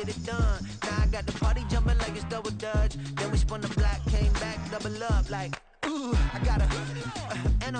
get it done. Now I got the party jumping like it's double dutch. Then we spun the block, came back, double up like, ooh, I got her, and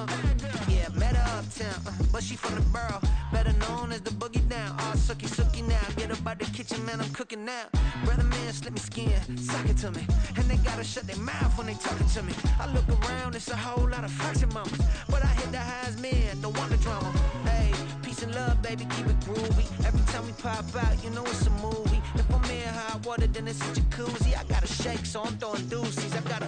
yeah, met her uptown, but she from the borough, better known as the boogie down. All sookie sookie now, get up out the kitchen, man, I'm cooking now. Brother man, slip me skin, suck it to me, and they gotta shut their mouth when they talking to me. I look around, it's a whole lot of fraction mamas, but I hit the highs, man, don't want the drama. Hey, peace and love, baby, keep it groovy. Every time we pop out, you know it's a movie. If I'm in hot water, then it's a jacuzzi. I gotta shake, so I'm throwing deuces. I gotta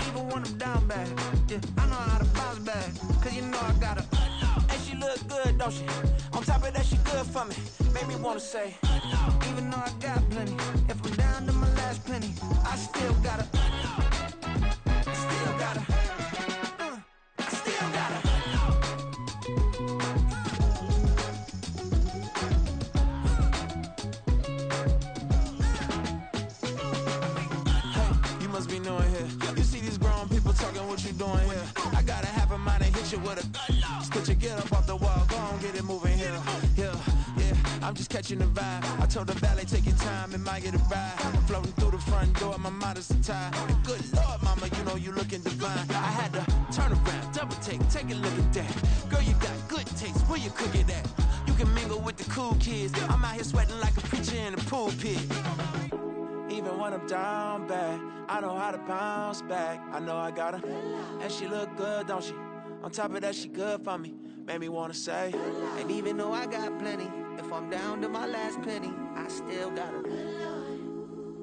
even when I'm down bad, yeah, I know how to bounce back, cause you know I gotta and she look good, don't she? On top of that, she good for me, made me wanna say, even though I got plenty, if I'm down to my last penny, I still gotta still gotta still gotta. Hey, you must be knowing here. You see these grown people talking, what you doing here? I gotta have a mind and hit you with a just put your get up off the wall, go on, get it moving here. Yeah, I'm just catching the vibe. I told the valet, take your time, it might get a ride. Floating through the front door, my mind is tied. And good Lord, mama, you know you looking divine. I had to turn around, double take a look at that. Girl, you got good taste, where you cook it at? You can mingle with the cool kids. I'm out here sweating like a preacher in a pulpit. Even when I'm down bad, I know how to bounce back. I know I got her, and she look good, don't she? On top of that, she good for me, made me wanna say. And even though I got plenty, if I'm down to my last penny, I still got her.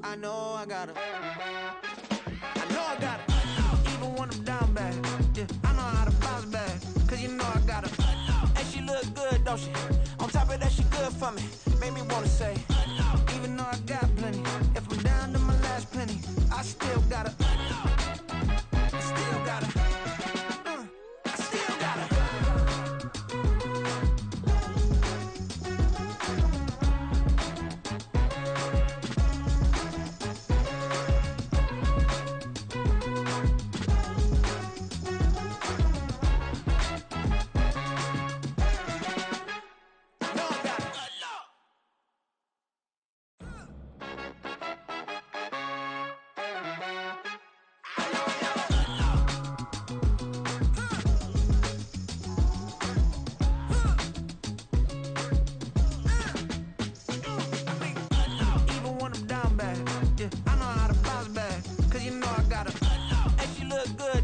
I know I got her. I know I got her. Even when I'm down bad, yeah, I know how to bounce back, cause you know I got her. And she look good, don't she? On top of that, she good for me, made me wanna say. Even though I got plenty, if I'm down to my last penny, I still got her. Still got her. Still got her.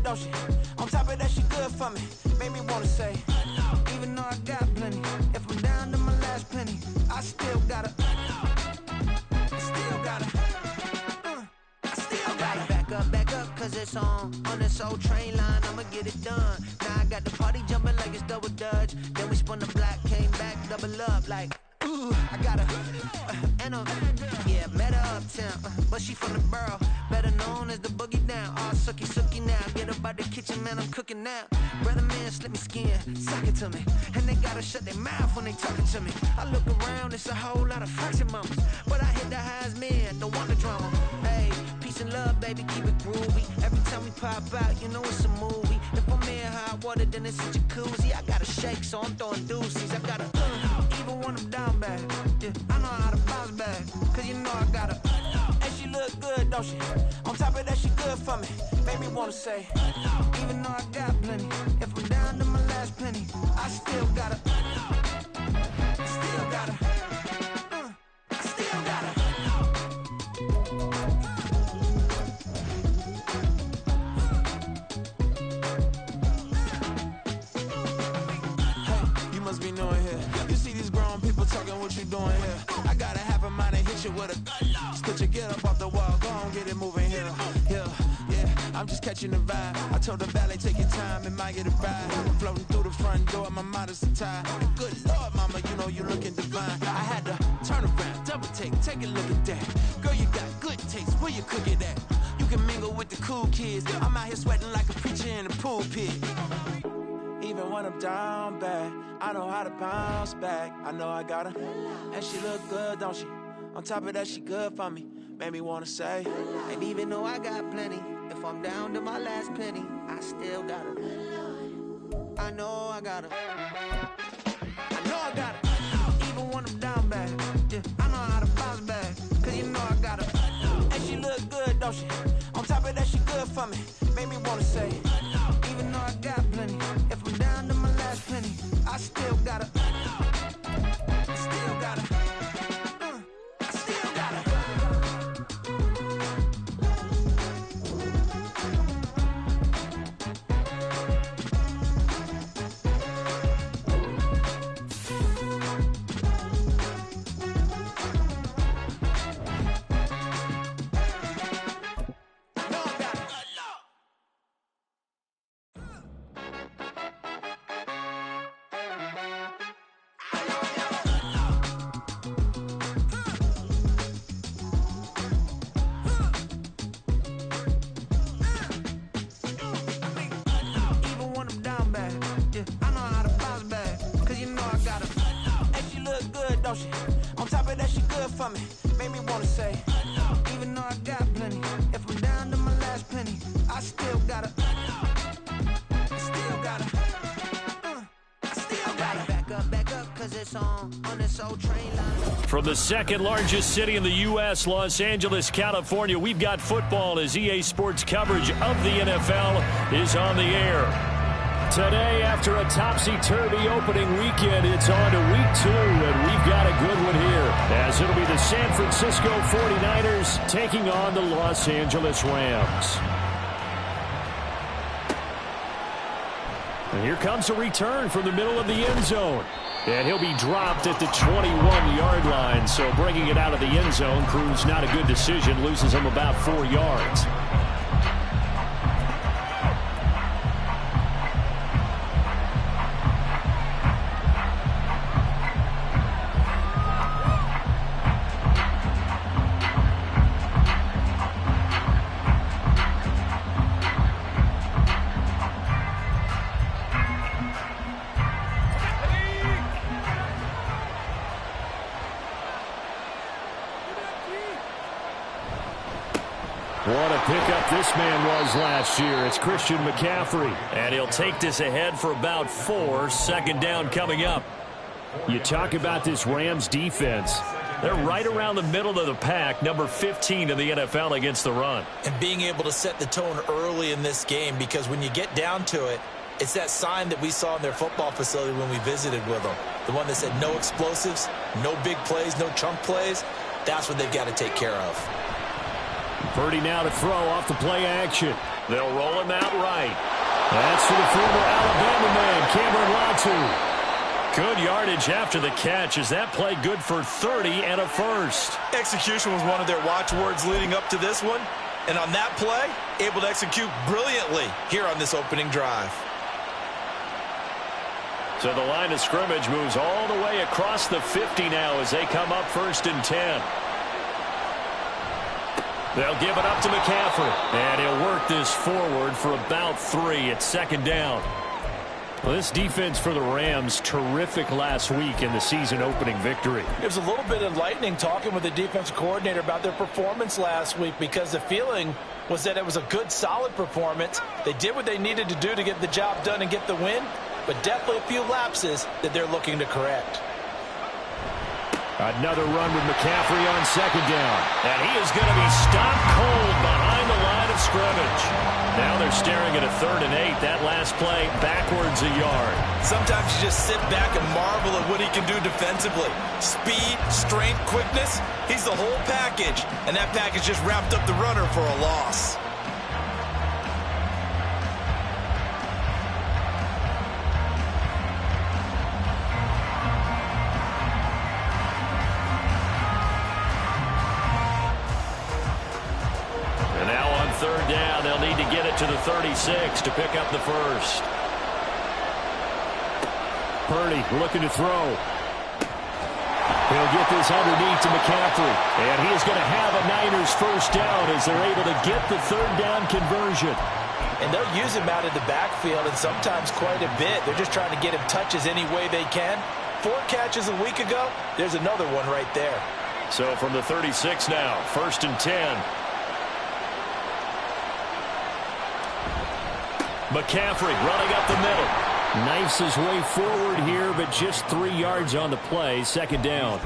Don't she? On top of that, she good for me, made me wanna say, even though I got plenty, if I'm down to my last penny, I still gotta still gotta I still gotta back up, cause it's on this old train line, I'ma get it done. Now I got the party jumping like it's double dutch. Then we spun the block, came back, double up like, ooh, I got her, and yeah, met her uptown, but she from the borough, better known as the boogie down. All sookie sookie now, get up out the kitchen, man, I'm cooking now. Brother man, slip me skin, suck it to me, and they gotta shut their mouth when they talking to me. I look around, it's a whole lot of fraction mamas, but I hit the highs, man, don't want the drama. Hey, peace and love, baby, keep it groovy. Every time we pop out, you know it's a movie. If I'm in hot water, then it's a jacuzzi. I gotta shake, so I'm throwing deuces. I gotta even when I'm down bad, yeah, I know how to bounce back, cause you know I got her. And she look good, don't she? On top of that, she good for me, made me wanna say, even though I got plenty, if I'm down to my last penny, I still got her. Still got her. Still got her. Hey, you must be knowing here. You see these grown people talking, what you doing here? I gotta have a mind and hit you with a just put your get up off the wall, go on, get it moving here. Yeah, I'm just catching the vibe. I told the valet, take your time, it might get a ride. Floating through the front door, my mind is tied. And good Lord, mama, you know you looking divine. I had to turn around, double take a look at that. Girl, you got good taste, where you cook it at? You can mingle with the cool kids. I'm out here sweating like a preacher in a pulpit. Even when I'm down bad, I know how to bounce back. I know I got her, and she look good, don't she? On top of that, she good for me, made me wanna say. And even though I got plenty, if I'm down to my last penny, I still got her. I know I got her. I know I got her. Even when I'm down bad, yeah, I know how to bounce back, she? On top of that, she good for me. Made me wanna say, even though I got plenty, if I'm down to my last penny, I still gotta, I still gotta, I still gotta. On top of that, she good for me. Made me wanna say, even though I got plenty, if I'm down to my last penny, I still gotta, I still gotta, I still gotta. Back up, cause it's on this old train line. From the second largest city in the U.S., Los Angeles, California, we've got football as EA Sports coverage of the NFL is on the air. Today, after a topsy-turvy opening weekend, it's on to week 2, and we've got a good one here, as it'll be the San Francisco 49ers taking on the Los Angeles Rams. And here comes a return from the middle of the end zone. And he'll be dropped at the 21-yard line, so bringing it out of the end zone proves not a good decision, loses him about 4 yards. What a pickup this man was last year. It's Christian McCaffrey. And he'll take this ahead for about 4. Second down coming up. You talk about this Rams defense. They're right around the middle of the pack, number 15 in the NFL against the run. And being able to set the tone early in this game, because when you get down to it, it's that sign that we saw in their football facility when we visited with them. The one that said no explosives, no big plays, no chunk plays. That's what they've got to take care of. Purdy now to throw off the play action. They'll roll him out right. That's for the former Alabama man, Cameron Latu. Good yardage after the catch. Is that play good for 30 and a first? Execution was one of their watchwords leading up to this one. And on that play, able to execute brilliantly here on this opening drive. So the line of scrimmage moves all the way across the 50 now as they come up 1st and 10. They'll give it up to McCaffrey. And he'll work this forward for about 3 at second down. Well, this defense for the Rams, terrific last week in the season-opening victory. It was a little bit enlightening talking with the defensive coordinator about their performance last week, because the feeling was that it was a good, solid performance. They did what they needed to do to get the job done and get the win, but definitely a few lapses that they're looking to correct. Another run with McCaffrey on second down. And he is going to be stopped cold behind the line of scrimmage. Now they're staring at a 3rd and 8. That last play backwards a yard. Sometimes you just sit back and marvel at what he can do defensively. Speed, strength, quickness. He's the whole package. And that package just wrapped up the runner for a loss. Third down, they'll need to get it to the 36 to pick up the first. Purdy looking to throw. He'll get this underneath to McCaffrey. And he is going to have a Niners first down as they're able to get the 3rd down conversion. And they'll use him out of the backfield, and sometimes quite a bit. They're just trying to get him touches any way they can. 4 catches a week ago. There's another one right there. So from the 36 now, 1st and 10. McCaffrey running up the middle. Knifes his way forward here, but just 3 yards on the play. Second down.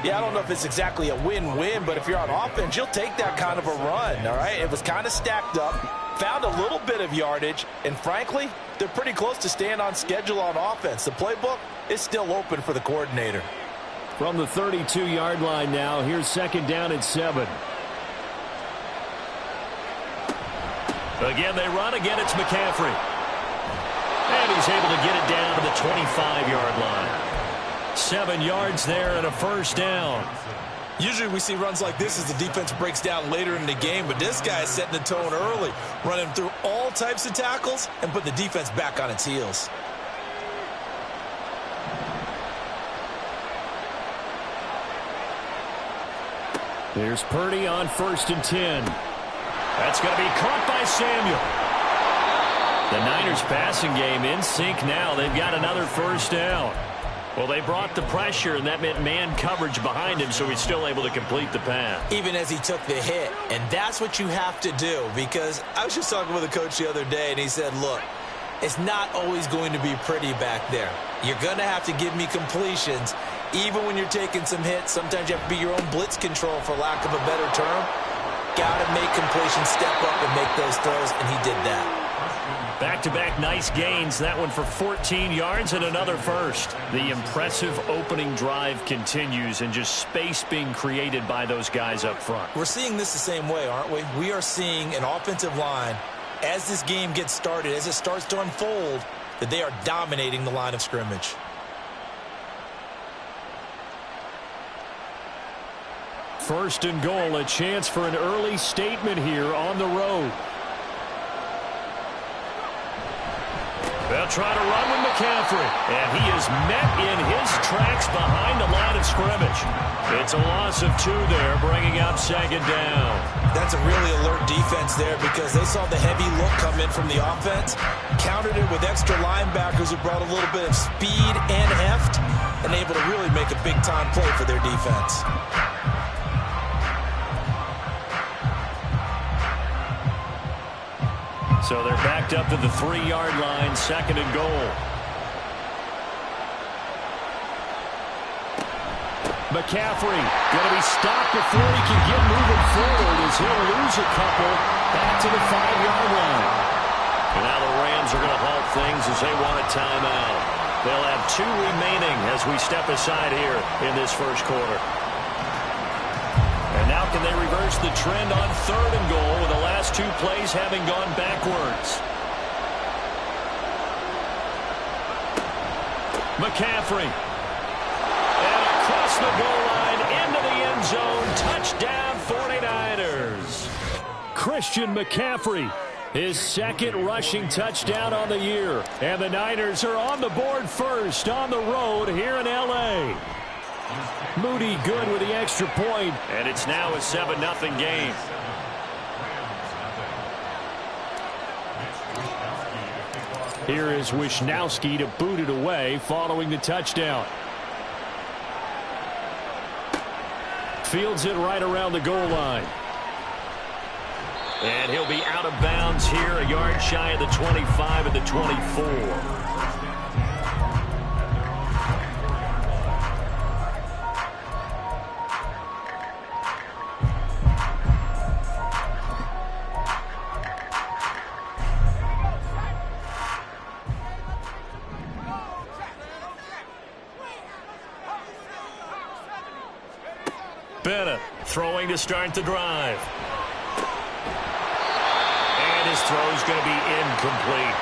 Yeah, I don't know if it's exactly a win-win, but if you're on offense, you'll take that kind of a run, all right? It was kind of stacked up, found a little bit of yardage, and frankly, they're pretty close to staying on schedule on offense. The playbook is still open for the coordinator. From the 32-yard line now, here's 2nd down and 7. Again, they run. Again, it's McCaffrey. And he's able to get it down to the 25-yard line. 7 yards there and a 1st down. Usually we see runs like this as the defense breaks down later in the game, but this guy is setting the tone early, running through all types of tackles and putting the defense back on its heels. There's Purdy on 1st and 10. That's going to be caught by Samuel. The Niners passing game in sync now. They've got another 1st down. Well, they brought the pressure, and that meant man coverage behind him, so he's still able to complete the pass. Even as he took the hit, and that's what you have to do, because I was just talking with a coach the other day, and he said, look, it's not always going to be pretty back there. You're going to have to give me completions. Even when you're taking some hits, sometimes you have to be your own blitz control, for lack of a better term. Got to make completions, step up and make those throws, and he did that. Back-to-back nice gains. That one for 14 yards and another 1st. The impressive opening drive continues, and just space being created by those guys up front. We're seeing this the same way, aren't we? We are seeing an offensive line, as this game gets started, as it starts to unfold, that they are dominating the line of scrimmage. First and goal, a chance for an early statement here on the road. They'll try to run with McCaffrey, and he is met in his tracks behind the line of scrimmage. It's a loss of 2 there, bringing up 2nd down. That's a really alert defense there, because they saw the heavy look come in from the offense, countered it with extra linebackers who brought a little bit of speed and heft, and able to really make a big-time play for their defense. So they're backed up to the 3-yard line, 2nd and goal. McCaffrey going to be stopped before he can get moving forward, as he'll lose a couple back to the 5-yard line. And now the Rams are going to halt things as they want a timeout. They'll have 2 remaining as we step aside here in this 1st quarter. And now can they reverse the trend on 3rd and goal, with the last 2 plays having gone backwards? McCaffrey. And across the goal line into the end zone. Touchdown 49ers. Christian McCaffrey, his 2nd rushing touchdown on the year. And the Niners are on the board first on the road here in L.A. Moody good with the extra point, and it's now a 7-0 game. Here is Wisnowski to boot it away following the touchdown. Fields it right around the goal line. And he'll be out of bounds here, a yard shy of the 25 at the 24. Bennett throwing to start the drive. And his throw is going to be incomplete.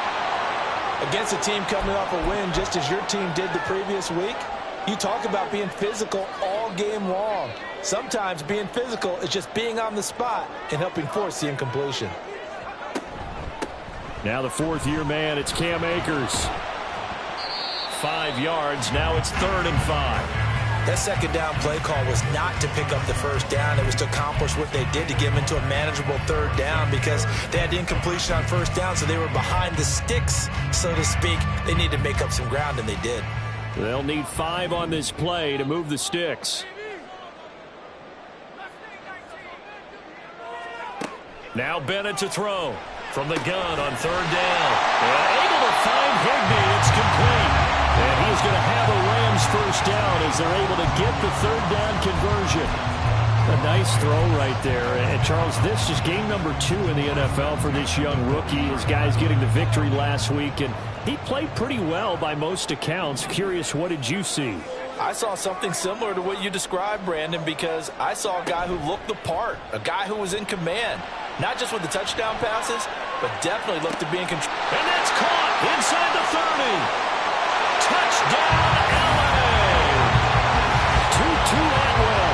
Against a team coming off a win, just as your team did the previous week, you talk about being physical all game long. Sometimes being physical is just being on the spot and helping force the incompletion. Now the 4th-year man, it's Cam Akers. 5 yards, now it's 3rd and 5. That 2nd down play call was not to pick up the 1st down. It was to accomplish what they did, to get them into a manageable 3rd down, because they had incompletion on 1st down, so they were behind the sticks, so to speak. They needed to make up some ground, and they did. They'll need 5 on this play to move the sticks. Now Bennett to throw from the gun on 3rd down. And able to find Higbee. It's complete. And he's going to have a Rams Steelers first down as they're able to get the third down conversion. A nice throw right there. And, Charles, this is game number 2 in the NFL for this young rookie. His guys getting the victory last week, and he played pretty well by most accounts. Curious, what did you see? I saw something similar to what you described, Brandon, because I saw a guy who looked the part, a guy who was in command, not just with the touchdown passes, but definitely looked to be in control. And that's caught inside the 30. Touchdown, LA! Tutu Atwell,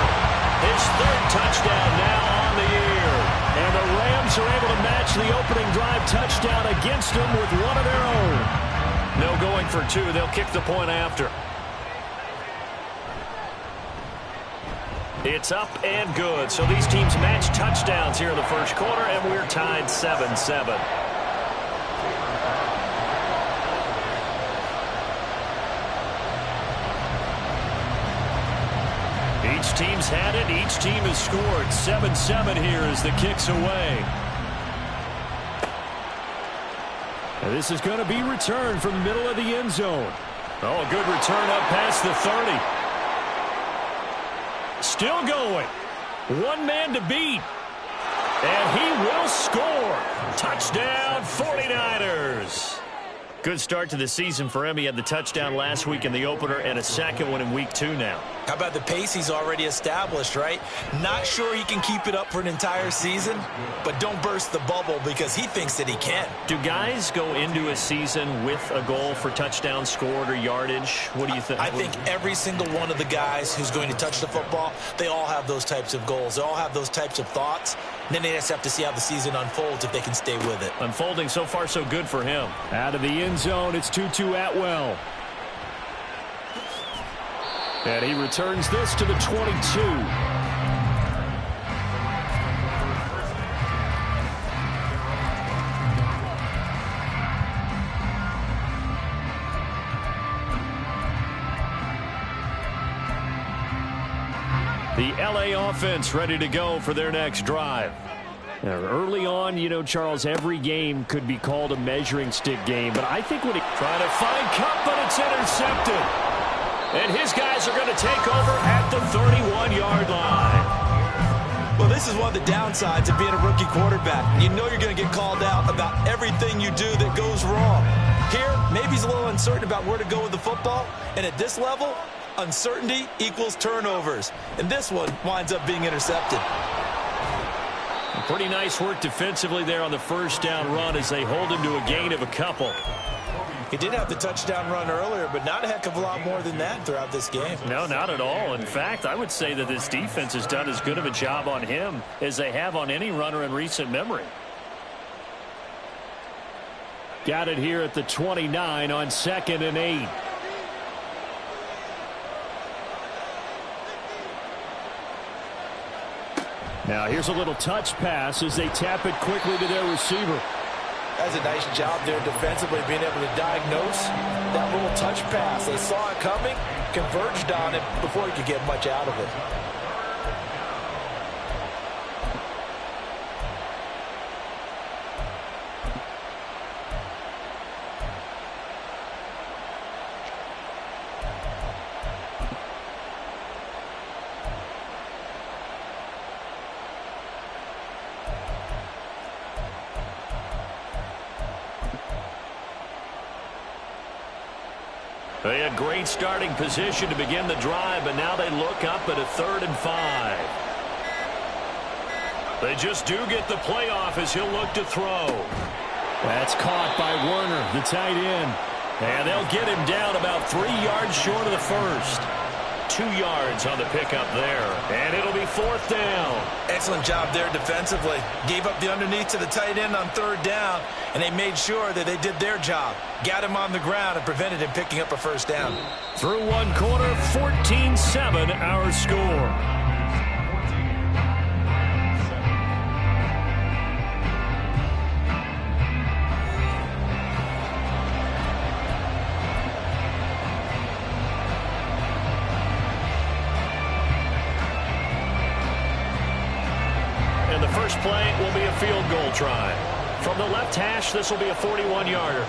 his third touchdown now on the year. And the Rams are able to match the opening drive touchdown against them with one of their own. No going for 2. They'll kick the point after. It's up and good. So these teams match touchdowns here in the first quarter, and we're tied 7-7. Each team's had it. Each team has scored. 7-7 here as the kick's away. And this is going to be returned from the middle of the end zone. Oh, a good return up past the 30. Still going. One man to beat. And he will score. Touchdown, 49ers. Good start to the season for him. He had the touchdown last week in the opener and a second one in week 2 now. How about the pace he's already established, right? Not sure he can keep it up for an entire season, but don't burst the bubble because he thinks that he can. Do guys go into a season with a goal for touchdowns scored or yardage? What do you think? I think every single one of the guys who's going to touch the football, they all have those types of goals. They all have those types of thoughts. And then they just have to see how the season unfolds if they can stay with it. Unfolding so far so good for him. Out of the end zone, it's Tutu Atwell. And he returns this to the 22. The LA offense ready to go for their next drive. Now, early on, you know, Charles, every game could be called a measuring stick game, but I think when he trying to find Cup, but it's intercepted. And his guys are going to take over at the 31-yard line. Well, this is one of the downsides of being a rookie quarterback. You know you're going to get called out about everything you do that goes wrong. Here, maybe he's a little uncertain about where to go with the football, and at this level, uncertainty equals turnovers. And this one winds up being intercepted. Pretty nice work defensively there on the first down run as they hold him to a gain of a couple. He did have the touchdown run earlier, but not a heck of a lot more than that throughout this game. No, not at all. In fact, I would say that this defense has done as good of a job on him as they have on any runner in recent memory. Got it here at the 29 on 2nd and 8. Now here's a little touch pass as they tap it quickly to their receiver. That's a nice job there defensively, being able to diagnose that little touch pass. They saw it coming, converged on it before he could get much out of it. They had great starting position to begin the drive, but now they look up at a 3rd and 5. They just do get the playoff as he'll look to throw. That's caught by Werner, the tight end. And they'll get him down about 3 yards short of the first. 2 yards on the pickup there. And it'll be 4th down. Excellent job there defensively. Gave up the underneath to the tight end on 3rd down, and they made sure that they did their job. Got him on the ground and prevented him picking up a 1st down. Through one quarter, 14-7 our score. First play will be a field goal try. From the left hash, this will be a 41-yarder.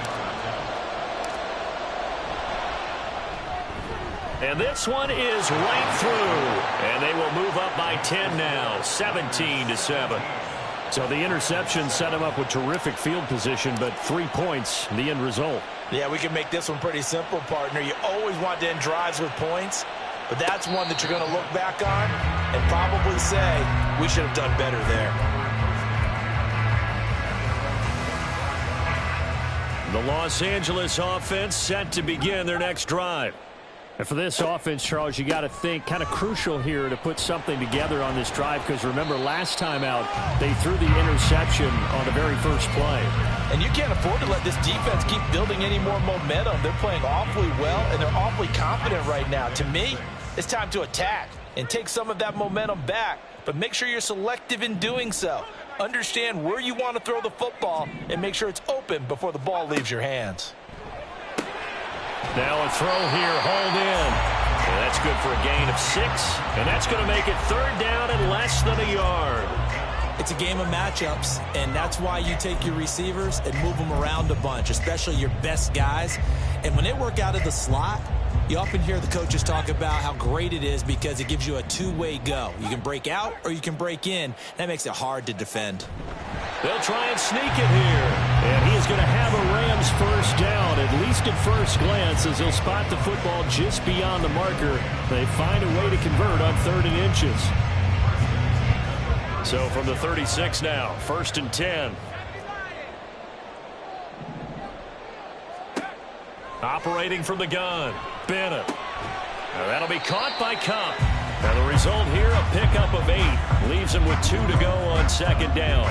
And this one is right through. And they will move up by 10 now, 17-7. So the interception set him up with terrific field position, but 3 points, the end result. Yeah, we can make this one pretty simple, partner. You always want to end drives with points, but that's one that you're going to look back on and probably say, we should have done better there. The Los Angeles offense set to begin their next drive. And for this offense, Charles, you got to think kind of crucial here to put something together on this drive, because remember last time out they threw the interception on the very first play. And you can't afford to let this defense keep building any more momentum. They're playing awfully well, and they're awfully confident right now. To me, it's time to attack and take some of that momentum back, but make sure you're selective in doing so. Understand where you want to throw the football and make sure it's open before the ball leaves your hands. Now a throw here, hauled in. And that's good for a gain of 6. And that's going to make it 3rd down and less than a yard. It's a game of matchups, and that's why you take your receivers and move them around a bunch, especially your best guys. And when they work out of the slot, you often hear the coaches talk about how great it is because it gives you a two-way go. You can break out or you can break in. That makes it hard to defend. They'll try and sneak it here. And he is going to have a Rams first down, at least at first glance, as he'll spot the football just beyond the marker. They find a way to convert on 3rd and inches. So from the 36 now, 1st and 10. Operating from the gun, Bennett. Now that'll be caught by Cup. And the result here, a pickup of 8. Leaves him with 2 to go on 2nd down.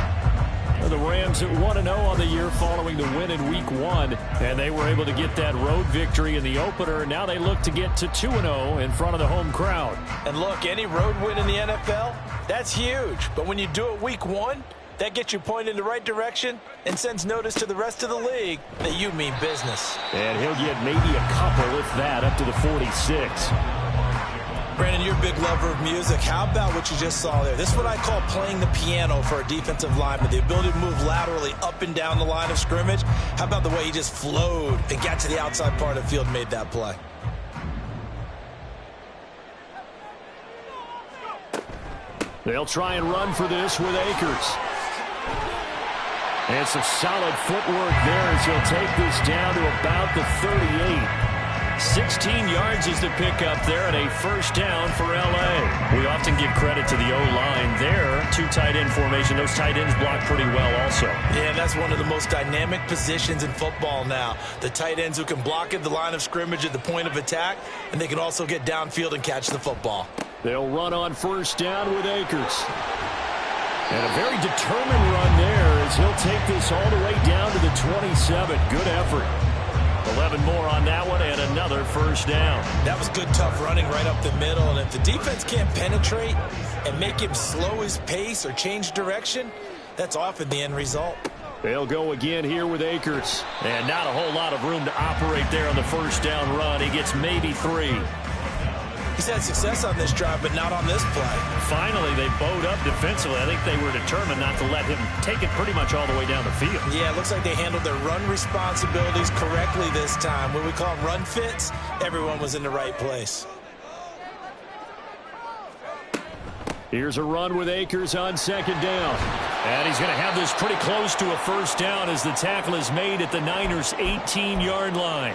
The Rams at 1-0 on the year following the win in Week 1. And they were able to get that road victory in the opener. Now they look to get to 2-0 in front of the home crowd. And look, any road win in the NFL, that's huge. But when you do it Week 1, that gets you pointed in the right direction and sends notice to the rest of the league that you mean business. And he'll get maybe a couple, if that, up to the 46. Brandon, you're a big lover of music. How about what you just saw there? This is what I call playing the piano for a defensive lineman. The ability to move laterally up and down the line of scrimmage. How about the way he just flowed and got to the outside part of the field and made that play? They'll try and run for this with Akers. And some solid footwork there as he'll take this down to about the 38. 16 yards is the pickup there and a first down for L.A. We often give credit to the O-line there. 2 tight end formation. Those tight ends block pretty well also. Yeah, that's one of the most dynamic positions in football now. The tight ends who can block at the line of scrimmage at the point of attack, and they can also get downfield and catch the football. They'll run on first down with Akers. And a very determined run there as he'll take this all the way down to the 27. Good effort. 11 more on that one and another first down. That was good, tough running right up the middle. And if the defense can't penetrate and make him slow his pace or change direction, that's often the end result. They'll go again here with Akers. And not a whole lot of room to operate there on the first down run. He gets maybe 3. He's had success on this drive, but not on this play. Finally, they bowed up defensively. I think they were determined not to let him take it pretty much all the way down the field. Yeah, it looks like they handled their run responsibilities correctly this time. When we call them run fits, everyone was in the right place. Here's a run with Akers on 2nd down. And he's going to have this pretty close to a first down as the tackle is made at the Niners' 18-yard line.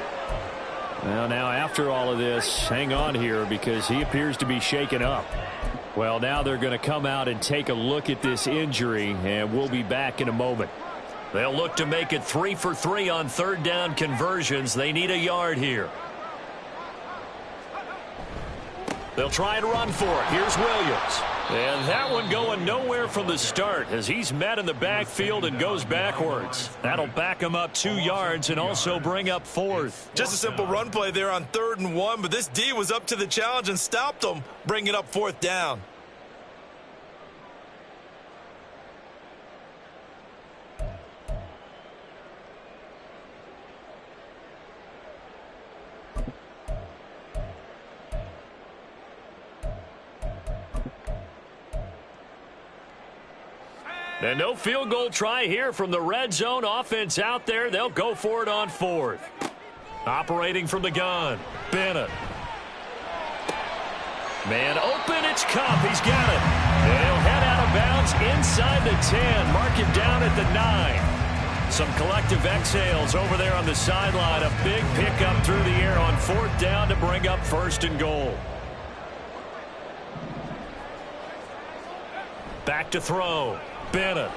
Well, now after all of this, hang on here because he appears to be shaken up. Well, now they're going to come out and take a look at this injury, and we'll be back in a moment. They'll look to make it 3 for 3 on 3rd down conversions. They need a yard here. They'll try and run for it. Here's Williams. And that one going nowhere from the start as he's met in the backfield and goes backwards. That'll back him up 2 yards and also bring up 4th. Just a simple run play there on 3rd and 1, but this D was up to the challenge and stopped him, bringing up 4th down. And no field goal try here from the red zone offense out there. They'll go for it on 4th. Operating from the gun, Bennett. Man open, it's Cup. He's got it. And he'll head out of bounds inside the 10. Mark him down at the 9. Some collective exhales over there on the sideline. A big pickup through the air on 4th down to bring up 1st and goal. Back to throw. Bennett.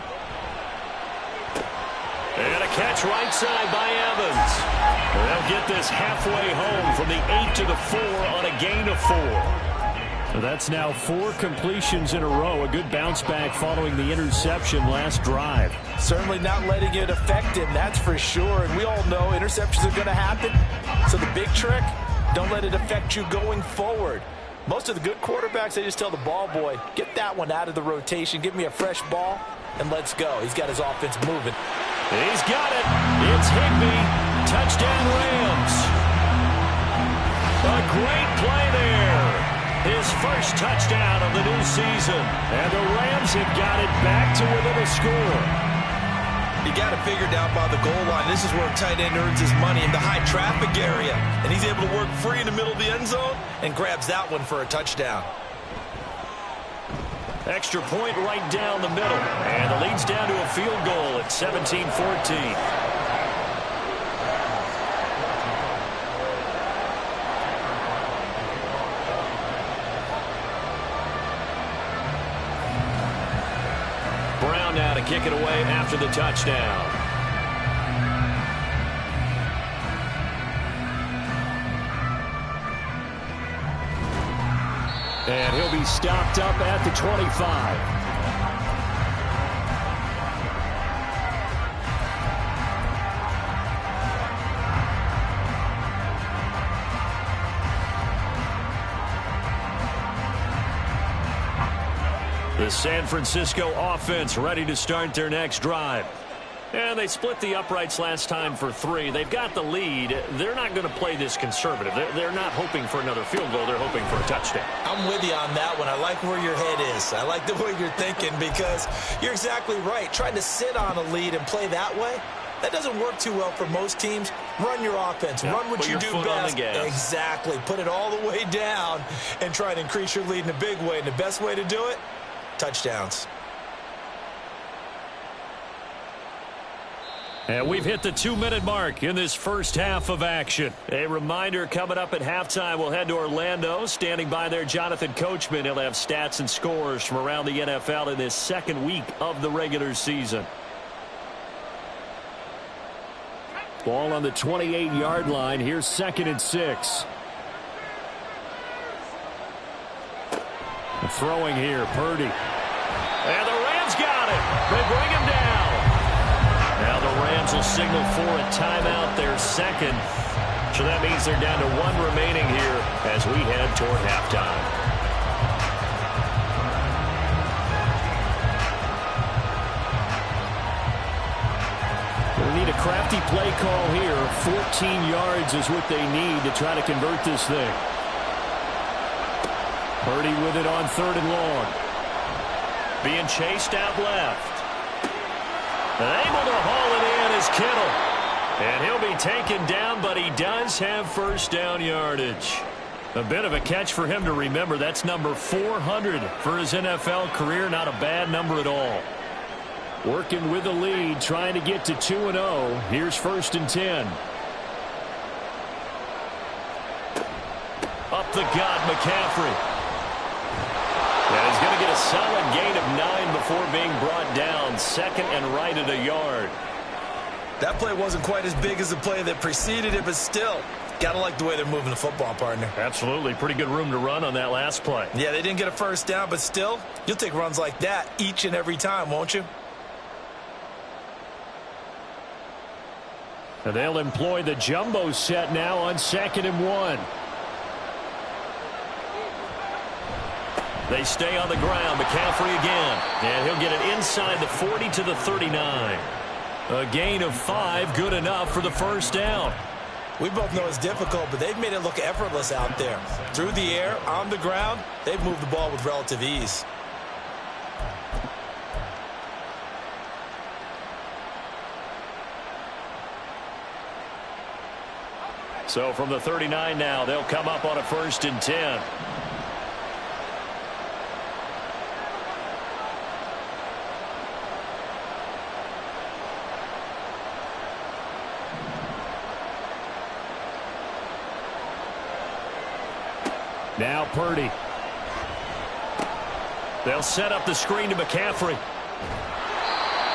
And a catch right side by Evans. They'll get this halfway home from the 8 to the 4 on a gain of 4. That's now 4 completions in a row. A good bounce back following the interception last drive. Certainly not letting it affect him, that's for sure. And we all know interceptions are going to happen. So the big trick, don't let it affect you going forward. Most of the good quarterbacks, they just tell the ball boy, get that one out of the rotation, give me a fresh ball, and let's go. He's got his offense moving. He's got it. It's Higbee. Touchdown Rams. A great play there. His first touchdown of the new season. And the Rams have got it back to within a score. You got it figured out by the goal line. This is where a tight end earns his money, in the high traffic area. And he's able to work free in the middle of the end zone and grabs that one for a touchdown. Extra point right down the middle. And the lead's down to a field goal at 17-14. Brown now to kick it away after the touchdown. And he'll be stopped up at the 25. The San Francisco offense ready to start their next drive. And they split the uprights last time for 3. They've got the lead. They're not going to play this conservative. They're not hoping for another field goal. They're hoping for a touchdown. I'm with you on that one. I like where your head is. I like the way you're thinking, because you're exactly right. Trying to sit on a lead and play that way, that doesn't work too well for most teams. Run your offense. Yep, run what you do best. Exactly. Put it all the way down and try to increase your lead in a big way. And the best way to do it, touchdowns. And we've hit the 2-minute mark in this first half of action. A reminder, coming up at halftime, we'll head to Orlando. Standing by there, Jonathan Coachman. He'll have stats and scores from around the NFL in this second week of the regular season. Ball on the 28-yard line. Here's 2nd and 6. Throwing here, Purdy. And the Rams got it. They bring him down. Now the Rams will signal for a timeout, their second. So that means they're down to 1 remaining here as we head toward halftime. They need a crafty play call here. 14 yards is what they need to try to convert this thing. Purdy with it on 3rd and long. Being chased out left. And able to haul it in is Kittle. And he'll be taken down, but he does have first down yardage. A bit of a catch for him to remember. That's number 400 for his NFL career. Not a bad number at all. Working with the lead, trying to get to 2-0. Here's 1st and 10. Up the gut, McCaffrey. And he's going to get a solid gain of 9 before being brought down. 2nd and right at a yard. That play wasn't quite as big as the play that preceded it, but still, got to like the way they're moving the football, partner. Absolutely. Pretty good room to run on that last play. Yeah, they didn't get a first down, but still, you'll take runs like that each and every time, won't you? And they'll employ the jumbo set now on 2nd and 1. They stay on the ground. McCaffrey again. And he'll get it inside the 40 to the 39. A gain of 5, good enough for the first down. We both know it's difficult, but they've made it look effortless out there. Through the air, on the ground, they've moved the ball with relative ease. So from the 39 now, they'll come up on a 1st and 10. Now Purdy. They'll set up the screen to McCaffrey.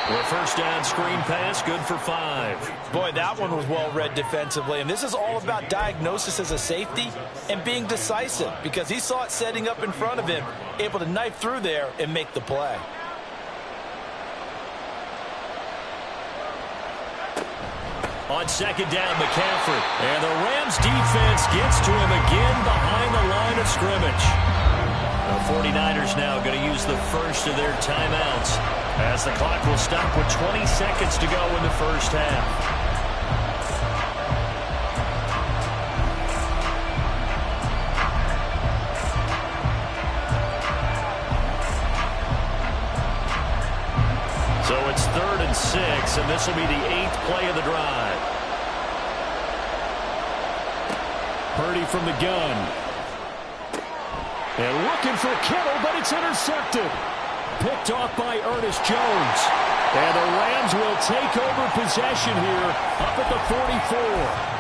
The first down screen pass, good for 5. Boy, that one was well read defensively. And this is all about diagnosis as a safety and being decisive, because he saw it setting up in front of him, able to knife through there and make the play. On second down, McCaffrey. And the Rams defense gets to him again behind the line of scrimmage. The 49ers now going to use the first of their timeouts, as the clock will stop with 20 seconds to go in the first half. So it's 3rd and 6, and this will be the 8th play of the drive. Purdy from the gun. And looking for Kittle, but it's intercepted. Picked off by Ernest Jones. And the Rams will take over possession here up at the 44.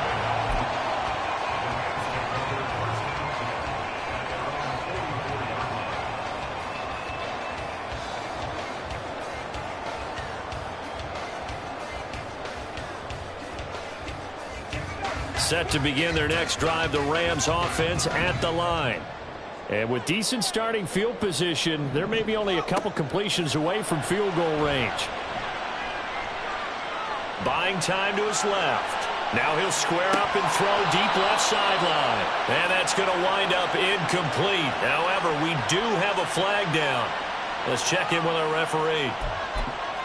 Set to begin their next drive, the Rams offense at the line. And with decent starting field position, they're maybe only a couple completions away from field goal range. Buying time to his left. Now he'll square up and throw deep left sideline. And that's going to wind up incomplete. However, we do have a flag down. Let's check in with our referee.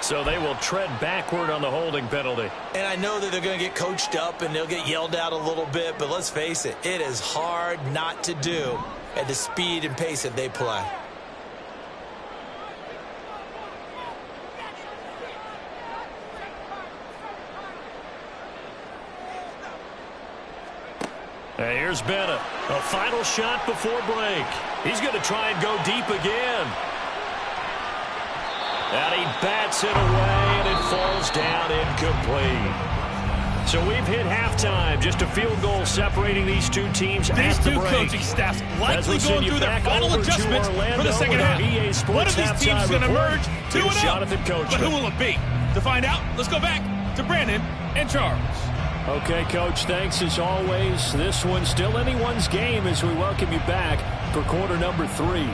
So they will tread backward on the holding penalty. And I know that they're going to get coached up and they'll get yelled at a little bit, but let's face it, it is hard not to do at the speed and pace that they play. And here's Bennett. A final shot before break. He's going to try and go deep again. And he bats it away, and it falls down incomplete. So we've hit halftime. Just a field goal separating these two teams at the break. These two coaching staffs likely going through their final adjustments for the second half. One of these teams is going to emerge 2-0. But who will it be? To find out, let's go back to Brandon and Charles. Okay, Coach, thanks as always. This one's still anyone's game as we welcome you back for quarter number 3.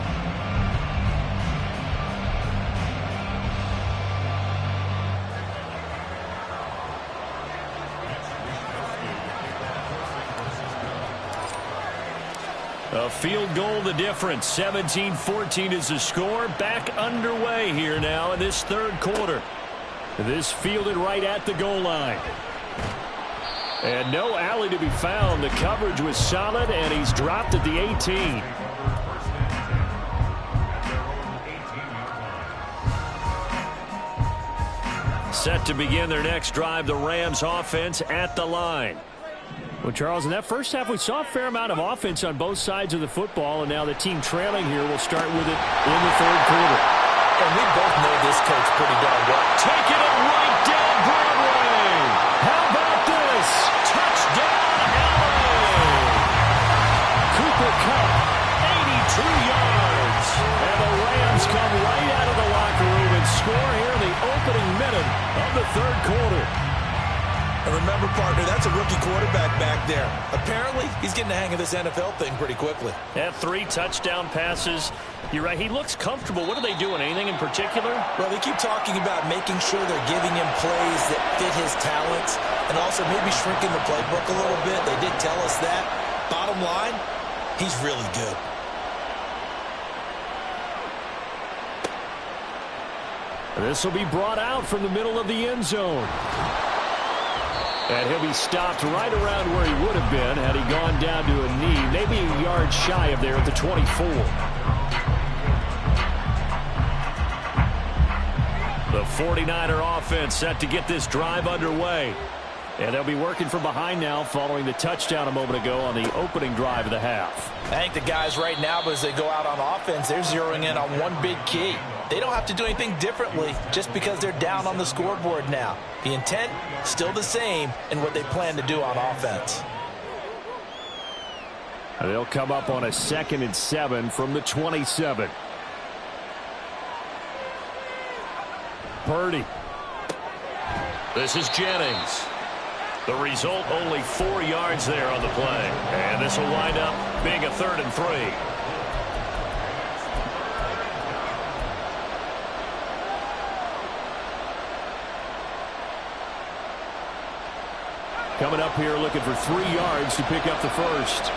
A field goal the difference. 17-14 is the score. Back underway here now in this third quarter. This fielded right at the goal line. And no alley to be found. The coverage was solid, and he's dropped at the 18. Set to begin their next drive, the Rams offense at the line. Well, Charles, in that first half, we saw a fair amount of offense on both sides of the football, and now the team trailing here will start with it in the third quarter. And we both know this coach pretty darn well. Taking it right down Broadway. How about this? Touchdown, LA. Cooper Kupp, 82 yards. And the Rams come right out of the locker room and score here in the opening minute of the third quarter. And remember, partner, that's a rookie quarterback back there. Apparently, he's getting the hang of this NFL thing pretty quickly. And 3 touchdown passes. You're right, he looks comfortable. What are they doing? Anything in particular? Well, they keep talking about making sure they're giving him plays that fit his talents and also maybe shrinking the playbook a little bit. They did tell us that. Bottom line, he's really good. This will be brought out from the middle of the end zone. And he'll be stopped right around where he would have been had he gone down to a knee, maybe a yard shy of there at the 24. The 49er offense set to get this drive underway. And they'll be working from behind now following the touchdown a moment ago on the opening drive of the half. I think the guys right now, as they go out on offense, they're zeroing in on one big key. They don't have to do anything differently just because they're down on the scoreboard now. The intent, still the same in what they plan to do on offense. And they'll come up on a 2nd and 7 from the 27. Purdy. This is Jennings. The result, only 4 yards there on the play. And this will wind up being a 3rd and 3. Coming up here looking for 3 yards to pick up the first.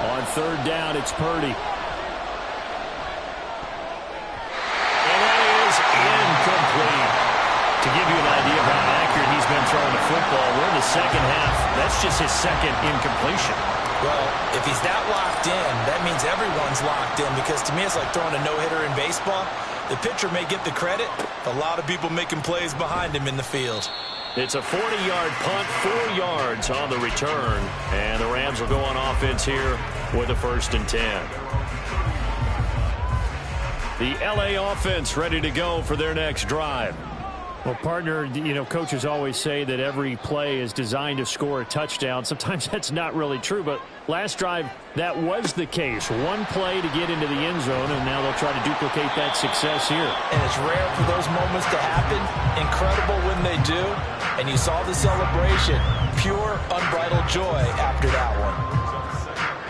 On 3rd down, it's Purdy. And that is incomplete. To give you an idea of how accurate he's been throwing the football, we're in the 2nd half. That's just his 2nd incompletion. Well, if he's that locked in, that means everyone's locked in, because to me it's like throwing a no-hitter in baseball. The pitcher may get the credit, a lot of people making plays behind him in the field. It's a 40-yard punt, 4 yards on the return, and the Rams will go on offense here with a 1st and 10. The LA offense ready to go for their next drive. Well, partner, you know, coaches always say that every play is designed to score a touchdown. Sometimes that's not really true, but last drive, that was the case. One play to get into the end zone, and now they'll try to duplicate that success here. And it's rare for those moments to happen. Incredible when they do. And you saw the celebration. Pure, unbridled joy after that one.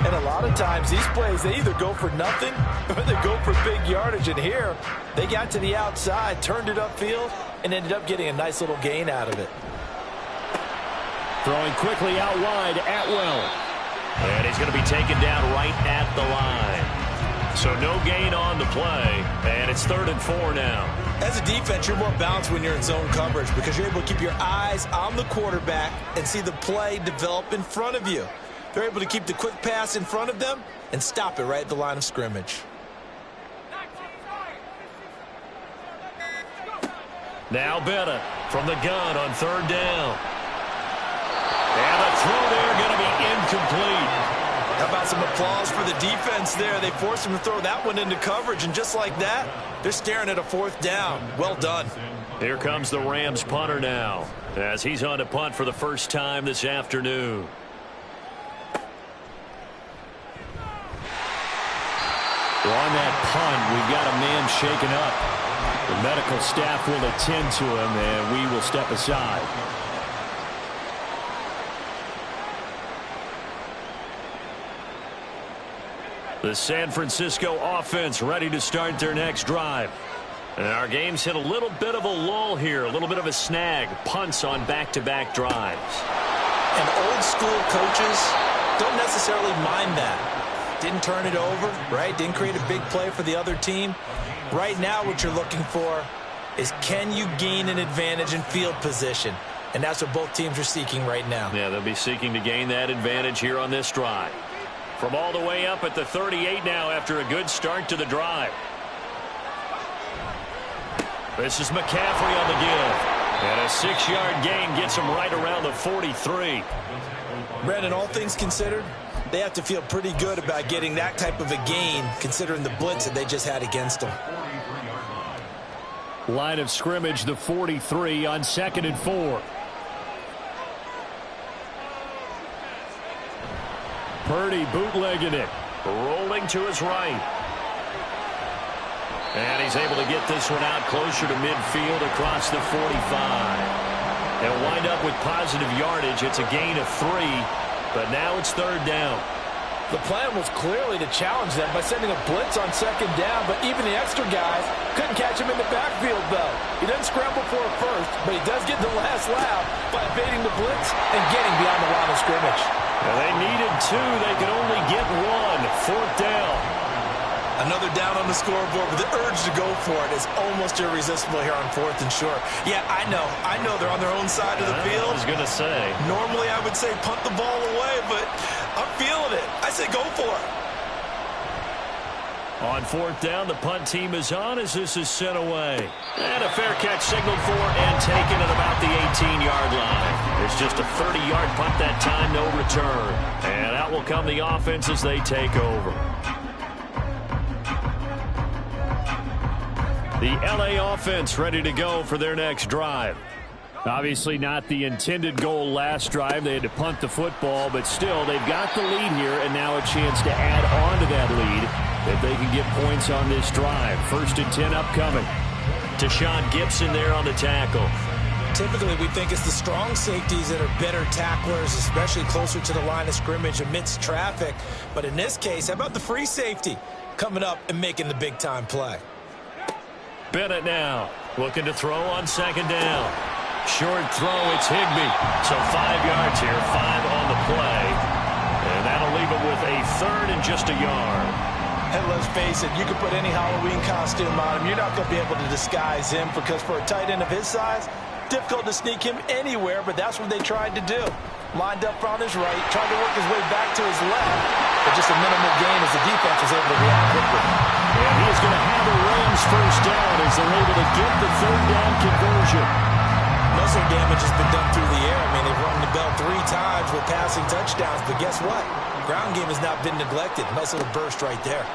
And a lot of times, these plays, they either go for nothing or they go for big yardage. And here, they got to the outside, turned it upfield, and ended up getting a nice little gain out of it. Throwing quickly out wide, Atwell. And he's going to be taken down right at the line. So no gain on the play, and it's 3rd and 4 now. As a defense, you're more balanced when you're in zone coverage because you're able to keep your eyes on the quarterback and see the play develop in front of you. They're able to keep the quick pass in front of them and stop it right at the line of scrimmage. Now Bennett from the gun on 3rd down. And the throw there going to be incomplete. How about some applause for the defense there? They forced him to throw that one into coverage, and just like that, they're staring at a 4th down. Well done. Here comes the Rams punter now, as he's on to punt for the first time this afternoon. Well, on that punt, we've got a man shaken up. The medical staff will attend to him, and we will step aside. The San Francisco offense ready to start their next drive. And our game's hit a little bit of a lull here, a little bit of a snag. Punts on back-to-back drives. And old school coaches don't necessarily mind that. Didn't turn it over, right? Didn't create a big play for the other team. Right now what you're looking for is, can you gain an advantage in field position? And that's what both teams are seeking right now. Yeah, they'll be seeking to gain that advantage here on this drive. From all the way up at the 38 now after a good start to the drive. This is McCaffrey on the give. And a 6-yard gain gets him right around the 43. Brandon, all things considered, they have to feel pretty good about getting that type of a gain, considering the blitz that they just had against them. Line of scrimmage, the 43 on 2nd and 4. Purdy bootlegging it. Rolling to his right. And he's able to get this one out closer to midfield across the 45. They'll wind up with positive yardage. It's a gain of 3, but now it's 3rd down. The plan was clearly to challenge them by sending a blitz on 2nd down, but even the extra guys couldn't catch him in the backfield, though. He doesn't scramble for a first, but he does get the last laugh by evading the blitz and getting beyond the line of scrimmage. Well, they needed 2. They could only get 1. 4th down. Another down on the scoreboard, but the urge to go for it is almost irresistible here on 4th and short. Yeah, I know they're on their own side of the field. I was going to say. Normally I would say punt the ball away, but I'm feeling it. I say go for it. On 4th down, the punt team is on as this is sent away. And a fair catch signaled for and taken at about the 18-yard line. It's just a 30-yard punt that time, no return. And out will come the offense as they take over. The LA offense ready to go for their next drive. Obviously not the intended goal last drive. They had to punt the football, but still they've got the lead here and now a chance to add on to that lead if they can get points on this drive. 1st and 10 upcoming. Deshaun Gibson there on the tackle. Typically, we think it's the strong safeties that are better tacklers, especially closer to the line of scrimmage amidst traffic. But in this case, how about the free safety coming up and making the big-time play? Bennett now looking to throw on 2nd down. Short throw, it's Higbee. So 5 yards here, 5 on the play. And that'll leave him with a 3rd and just a yard. And let's face it, you can put any Halloween costume on him. You're not going to be able to disguise him because for a tight end of his size, difficult to sneak him anywhere, but that's what they tried to do. Lined up on his right, tried to work his way back to his left, but just a minimal gain as the defense was able to react quickly. And he is going to have a Rams 1st down as they're able to get the 3rd down conversion. Muscle damage has been done through the air. I mean, they've rung the bell 3 times with passing touchdowns, but guess what? Ground game has not been neglected. Nice little burst right there.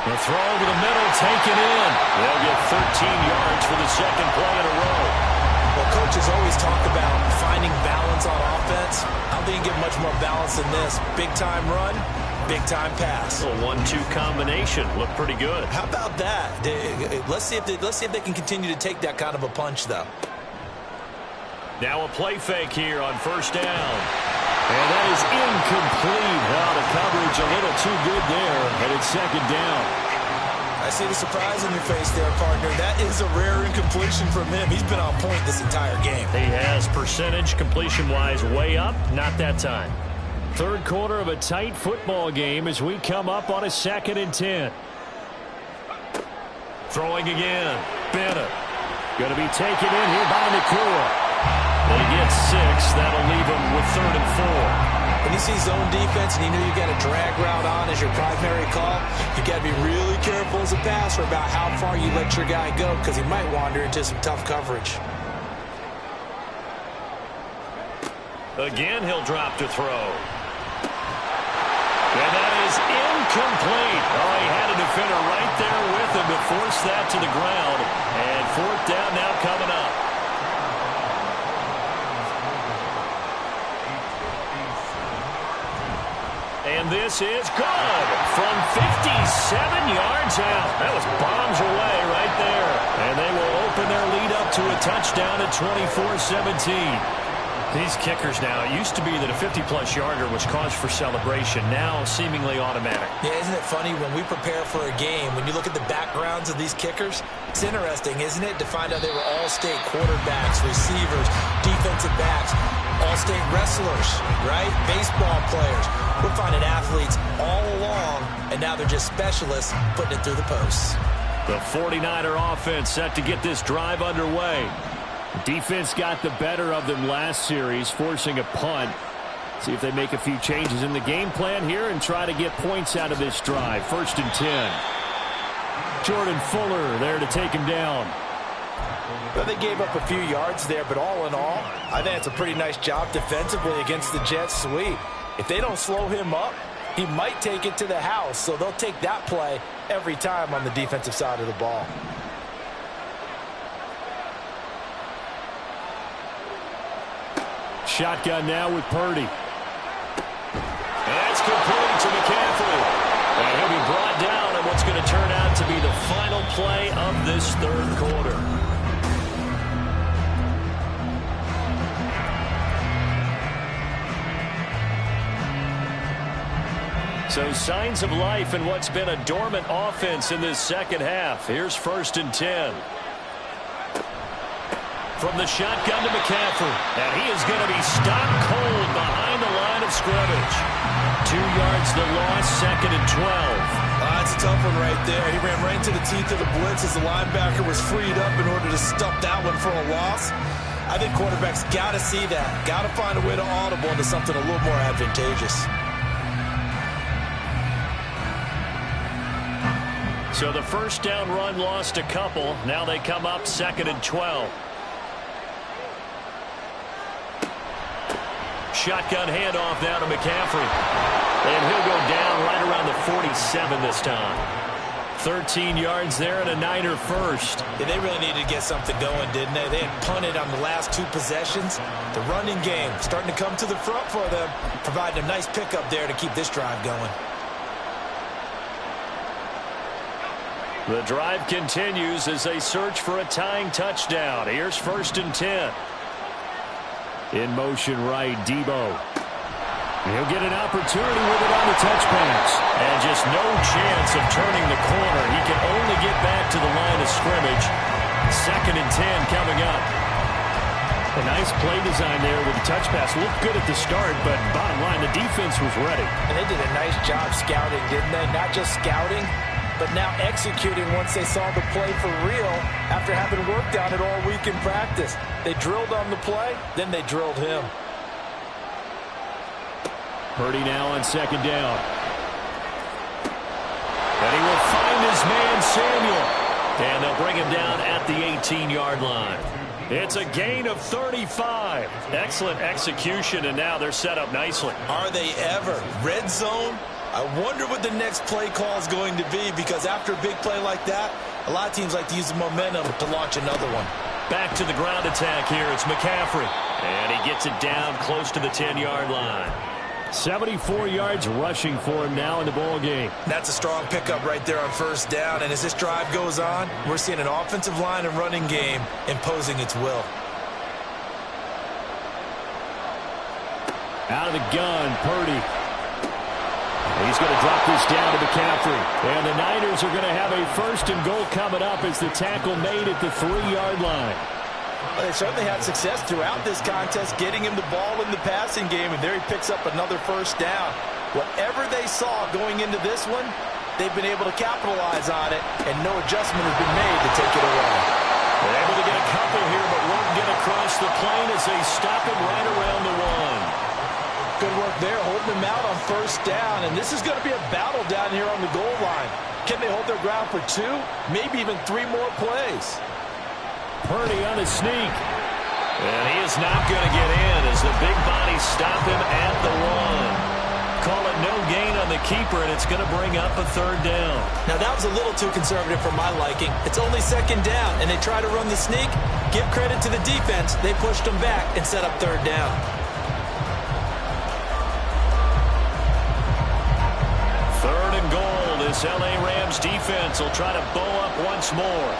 The throw over the middle, taken in. They'll get 13 yards for the 2nd play in a row. Well, coaches always talk about finding balance on offense. I don't think you can get much more balance than this. Big-time run, big-time pass. A 1-2 combination. Looked pretty good. How about that? Let's see if they can continue to take that kind of a punch, though. Now a play fake here on 1st down. And that is incomplete. Wow, the coverage a little too good there. And it's 2nd down. I see the surprise in your face there, partner. That is a rare incompletion from him. He's been on point this entire game. He has percentage completion-wise way up. Not that time. 3rd quarter of a tight football game as we come up on a 2nd and 10. Throwing again. Bennett. Going to be taken in here by Nakua. They get 6. That'll leave them with 3rd and 4. When you see zone defense and you know you got a drag route on as your primary call, you got to be really careful as a passer about how far you let your guy go because he might wander into some tough coverage. Again, he'll drop to throw. And that is incomplete. Oh, he had a defender right there with him to force that to the ground. And 4th down now coming up. And this is good from 57 yards out. That was bombs away right there. And they will open their lead up to a touchdown at 24-17. These kickers now, it used to be that a 50-plus yarder was cause for celebration. Now seemingly automatic. Yeah, isn't it funny when we prepare for a game, when you look at the backgrounds of these kickers, it's interesting, isn't it, to find out they were all-state quarterbacks, receivers, defensive backs, all-state wrestlers, right? Baseball players. We're finding athletes all along, and now they're just specialists putting it through the posts. The 49er offense set to get this drive underway. Defense got the better of them last series, forcing a punt. See if they make a few changes in the game plan here and try to get points out of this drive. 1st and 10. Jordan Fuller there to take him down. Well, they gave up a few yards there, but all in all, I think it's a pretty nice job defensively against the Jets sweep. If they don't slow him up, he might take it to the house, so they'll take that play every time on the defensive side of the ball. Shotgun now with Purdy. And that's complete to McCaffrey. And he'll be brought down in what's going to turn out to be the final play of this 3rd quarter. So signs of life in what's been a dormant offense in this 2nd half. Here's 1st and 10. From the shotgun to McCaffrey. And he is going to be stopped cold behind the line of scrimmage. 2 yards the loss, 2nd and 12. That's a tough one right there. He ran right into the teeth of the blitz as the linebacker was freed up in order to stop that one for a loss. I think quarterbacks got to see that. Got to find a way to audible into something a little more advantageous. So the 1st down run lost a couple. Now they come up 2nd and 12. Shotgun handoff now to McCaffrey. And he'll go down right around the 47 this time. 13 yards there and a Niner first. Yeah, they really needed to get something going, didn't they? They had punted on the last 2 possessions. The running game starting to come to the front for them, providing a nice pickup there to keep this drive going. The drive continues as they search for a tying touchdown. Here's 1st and 10. In motion right, Debo. He'll get an opportunity with it on the touch pass. And just no chance of turning the corner. He can only get back to the line of scrimmage. 2nd and 10 coming up. A nice play design there with the touch pass. Looked good at the start, but bottom line, the defense was ready. And they did a nice job scouting, didn't they? Not just scouting, but now executing once they saw the play for real after having worked on it all week in practice. They drilled on the play, then they drilled him. Purdy now on 2nd down. And he will find his man, Samuel. And they'll bring him down at the 18-yard line. It's a gain of 35. Excellent execution, and now they're set up nicely. Are they ever? Red zone? I wonder what the next play call is going to be, because after a big play like that, a lot of teams like to use the momentum to launch another one. Back to the ground attack here. It's McCaffrey. And he gets it down close to the 10-yard line. 74 yards rushing for him now in the ball game. That's a strong pickup right there on 1st down. And as this drive goes on, we're seeing an offensive line and running game imposing its will. Out of the gun, Purdy. He's going to drop this down to McCaffrey. And the Niners are going to have a 1st and goal coming up as the tackle made at the 3-yard line. Well, they certainly had success throughout this contest, getting him the ball in the passing game, and there he picks up another 1st down. Whatever they saw going into this one, they've been able to capitalize on it, and no adjustment has been made to take it away. They're able to get a couple here, but won't get across the plane as they stop him right around the 1. Good work there, holding him out on 1st down, and this is going to be a battle down here on the goal line. Can they hold their ground for 2, maybe even 3 more plays? Purdy on a sneak. And he is not going to get in as the big bodies stop him at the 1. Call it no gain on the keeper, and it's going to bring up a 3rd down. Now, that was a little too conservative for my liking. It's only 2nd down, and they try to run the sneak. Give credit to the defense. They pushed them back and set up 3rd down. 3rd and goal. This LA Rams defense will try to bow up once more.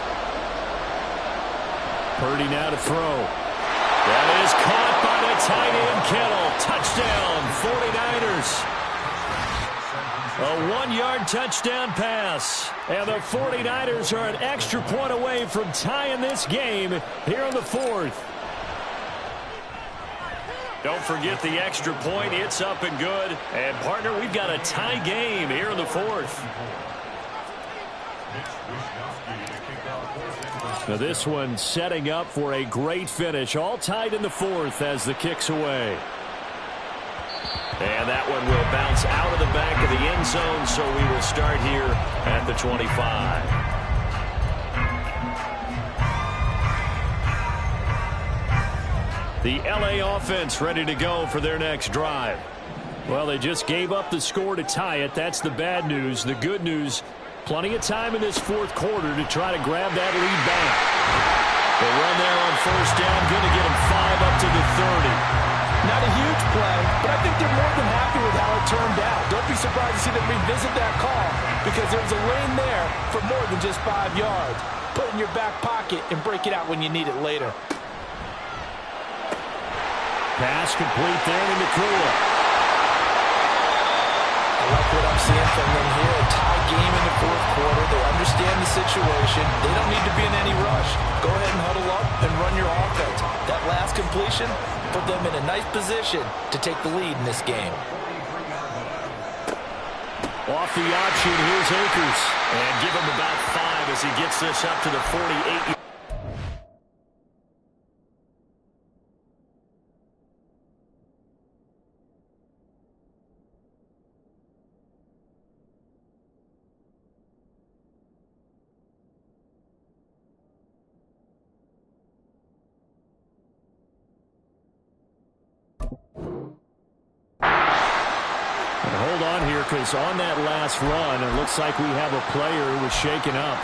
Purdy now to throw. That is caught by the tight end, Kittle. Touchdown, 49ers. A 1-yard touchdown pass. And the 49ers are an extra point away from tying this game here in the 4th. Don't forget the extra point. It's up and good. And, partner, we've got a tie game here in the 4th. Now this one setting up for a great finish. All tied in the 4th as the kick's away. And that one will bounce out of the back of the end zone, so we will start here at the 25. The LA offense ready to go for their next drive. Well, they just gave up the score to tie it. That's the bad news. The good news, plenty of time in this 4th quarter to try to grab that lead back. They run there on 1st down, going to get them 5 up to the 30. Not a huge play, but I think they're more than happy with how it turned out. Don't be surprised to see them revisit that call, because there's a lane there for more than just 5 yards. Put it in your back pocket and break it out when you need it later. Pass complete there to McCool. I like what I'm seeing from them here. A tie game in the 4th quarter. They understand the situation. They don't need to be in any rush. Go ahead and huddle up and run your offense. That last completion put them in a nice position to take the lead in this game. Off the option, here's Akers. And give him about 5 as he gets this up to the 48. hold on here because on that last run, it looks like we have a player who was shaken up.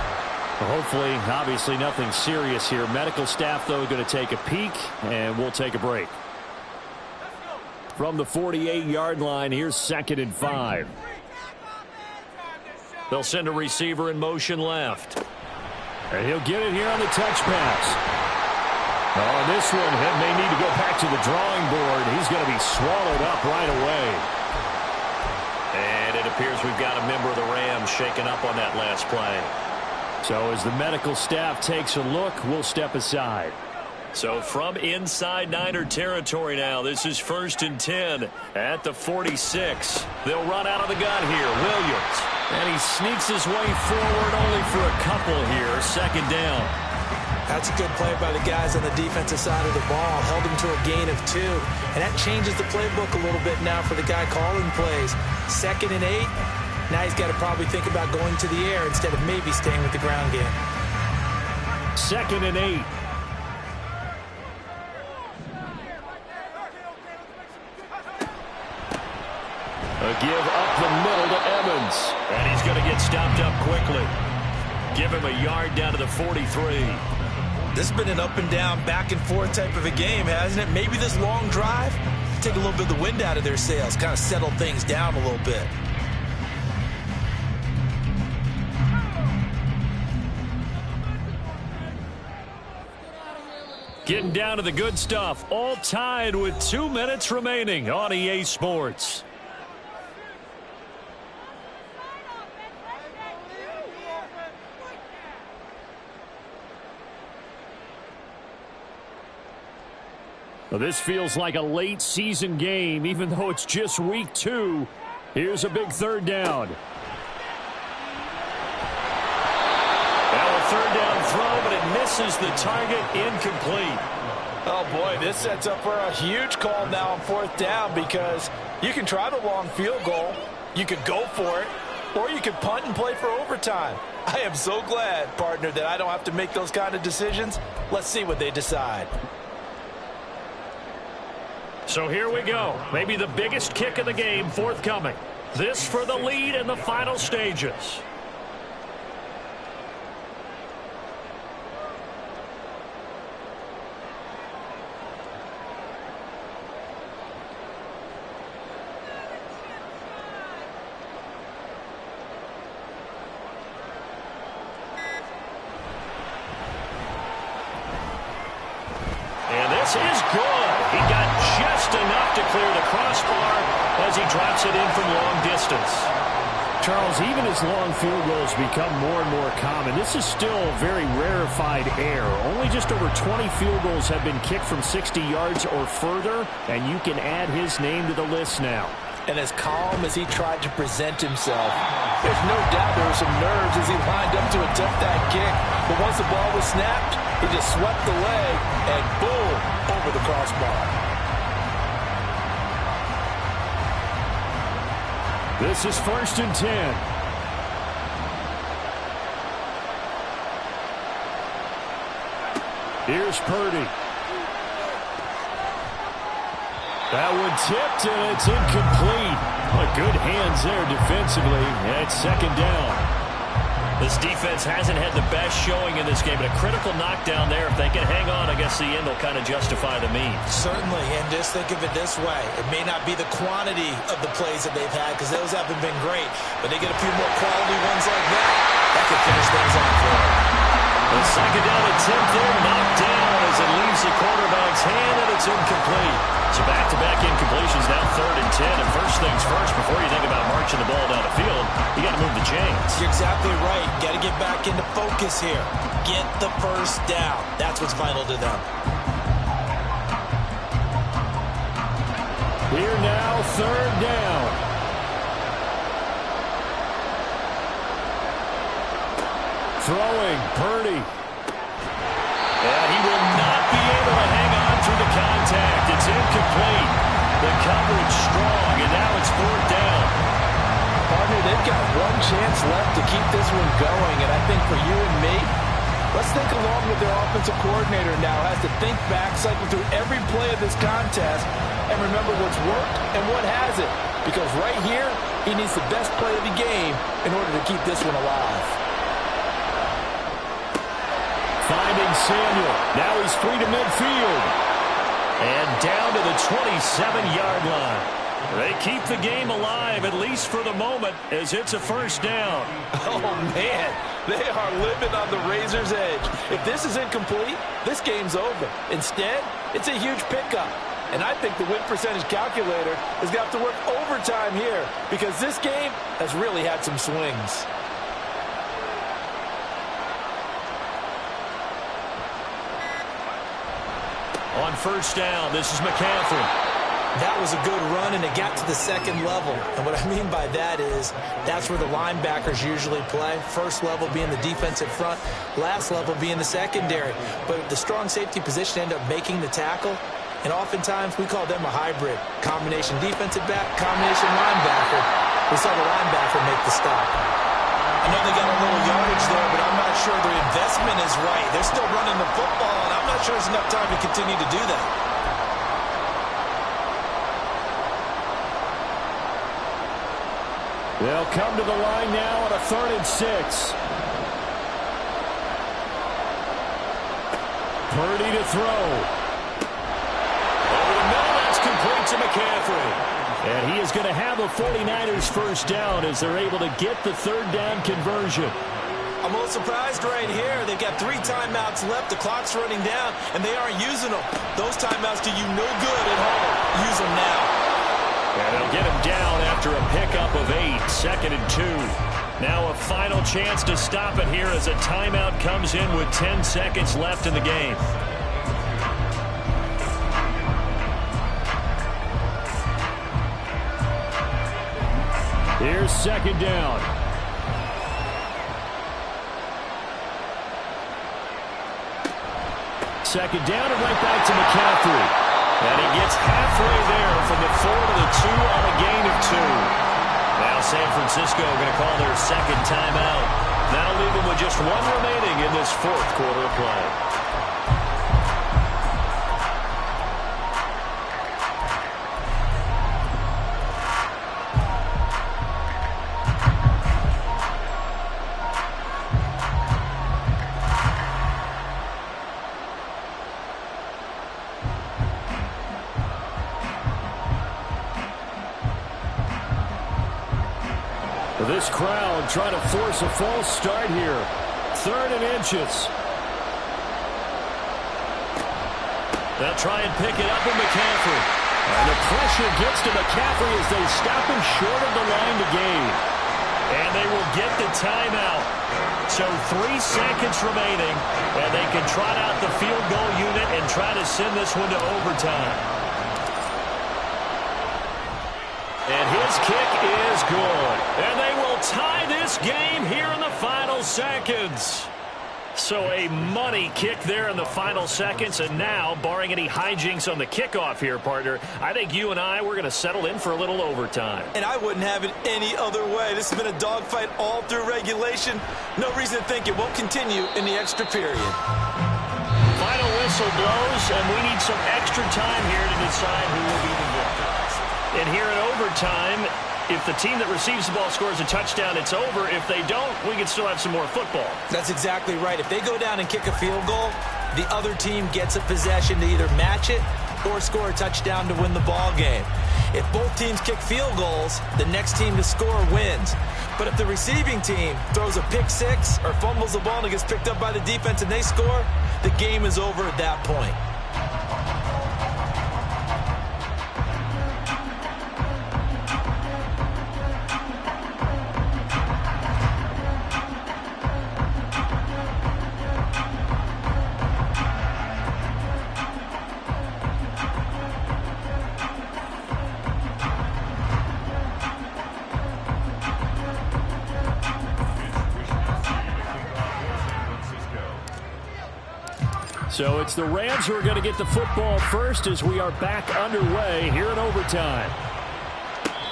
Hopefully, obviously nothing serious here. Medical staff, though, going to take a peek, and we'll take a break. From the 48-yard line, here's 2nd and 5. They'll send a receiver in motion left. And he'll get it here on the touch pass. On this one, he may need to go back to the drawing board. He's going to be swallowed up right away. And it appears we've got a member of the Rams shaken up on that last play. So as the medical staff takes a look, we'll step aside. So from inside Niner territory now, this is 1st and 10 at the 46. They'll run out of the gun here. Williams. And he sneaks his way forward only for a couple here. 2nd down. That's a good play by the guys on the defensive side of the ball. Held him to a gain of 2. And that changes the playbook a little bit now for the guy calling plays. 2nd and 8. Now he's got to probably think about going to the air instead of maybe staying with the ground game. 2nd and 8. A give up the middle to Evans. And he's going to get stopped up quickly. Give him a yard down to the 43. This has been an up and down, back and forth type of a game, hasn't it? Maybe this long drive, take a little bit of the wind out of their sails, kind of settle things down a little bit. Getting down to the good stuff. All tied with 2 minutes remaining on EA Sports. Well, this feels like a late season game, even though it's just week 2. Here's a big 3rd down. Now a 3rd down throw, but it misses the target, incomplete. Oh, boy, this sets up for a huge call now on 4th down because you can try the long field goal, you could go for it, or you could punt and play for overtime. I am so glad, partner, that I don't have to make those kind of decisions. Let's see what they decide. So here we go. Maybe the biggest kick of the game forthcoming. This for the lead in the final stages. And this is good. He got just enough to clear the crossbar as he drops it in from long distance. Charles, even as long field goals become more and more common, this is still a very rarefied air. Only just over 20 field goals have been kicked from 60 yards or further, and you can add his name to the list now. And as calm as he tried to present himself, there's no doubt there were some nerves as he lined up to attempt that kick. But once the ball was snapped, he just swept the leg and boom, over the crossbar. This is 1st and 10. Here's Purdy. That one tipped, and it's incomplete. But good hands there defensively. And it's 2nd down. This defense hasn't had the best showing in this game, but a critical knockdown there. If they can hang on, I guess the end will kind of justify the means. Certainly, and just think of it this way. It may not be the quantity of the plays that they've had, because those haven't been great, but they get a few more quality ones like that could finish things off for them. The 2nd down attempt there, knocked down as it leaves the quarterback's hand, and it's incomplete. So back-to-back incompletions, now 3rd and 10. And first things first, before you think about marching the ball down the field, you got to move the chains. You're exactly right. Got to get back into focus here. Get the first down. That's what's vital to them. Here now, 3rd down. Throwing, Purdy. And he will not be able to hang on through the contact. It's incomplete. The coverage strong, and now it's 4th down. Partner, they've got one chance left to keep this one going, and I think for you and me, let's think along with their offensive coordinator now. Has to think back, cycle through every play of this contest, and remember what's worked and what hasn't. Because right here, He needs the best play of the game in order to keep this one alive. Finding Samuel. Now he's free to midfield. And down to the 27-yard line. They keep the game alive, at least for the moment, as it's a first down. Oh, man. They are living on the razor's edge. If this is incomplete, this game's over. Instead, it's a huge pickup. And I think the win percentage calculator is going to have to work overtime here because this game has really had some swings. On first down, this is McCaffrey. That was a good run, and it got to the second level. And what I mean by that is that's where the linebackers usually play. First level being the defensive front, last level being the secondary. But the strong safety position ended up making the tackle, and oftentimes we call them a hybrid. Combination defensive back, combination linebacker. We saw the linebacker make the stop. I know they got a little yardage there, but I'm not sure their investment is right. They're still running the football, and I'm not sure there's enough time to continue to do that. They'll come to the line now on a 3rd and 6. Purdy to throw. Over the middle, that's complete to McCaffrey. And he is going to have a 49ers first down as they're able to get the 3rd down conversion. I'm a little surprised right here. They've got 3 timeouts left. The clock's running down, and they aren't using them. Those timeouts do you no good at home. Use them now. And they'll get him down after a pickup of 8, 2nd and 2. Now a final chance to stop it here as a timeout comes in with 10 seconds left in the game. Here's 2nd down. Second down and right back to McCaffrey. And he gets halfway there from the 4 to the 2 on a gain of 2. Now San Francisco going to call their second timeout. That'll leave them with just 1 remaining in this 4th quarter of play. This crowd trying to force a false start here. 3rd and inches. They'll try and pick it up with McCaffrey. And the pressure gets to McCaffrey as they stop him short of the line to gain. And they will get the timeout. So 3 seconds remaining. And they can trot out the field goal unit and try to send this one to overtime. And his kick is good. And they will tie this game here in the final seconds. So a money kick there in the final seconds. And now, barring any hijinks on the kickoff here, partner, I think you and I, we're going to settle in for a little overtime. And I wouldn't have it any other way. This has been a dogfight all through regulation. No reason to think it won't continue in the extra period. Final whistle blows, and we need some extra time here to decide who will be the victor. And here in overtime, if the team that receives the ball scores a touchdown, it's over. If they don't, we can still have some more football. That's exactly right. If they go down and kick a field goal, the other team gets a possession to either match it or score a touchdown to win the ball game. If both teams kick field goals, the next team to score wins. But if the receiving team throws a pick six or fumbles the ball and it gets picked up by the defense and they score, the game is over at that point. So it's the Rams who are going to get the football first as we are back underway here in overtime.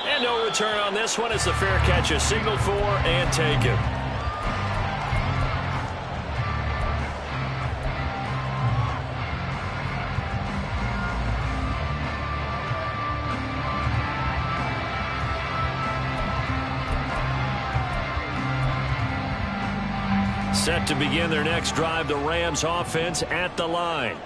And no return on this one as the fair catch is signaled for and taken. Set to begin their next drive, the Rams offense at the line.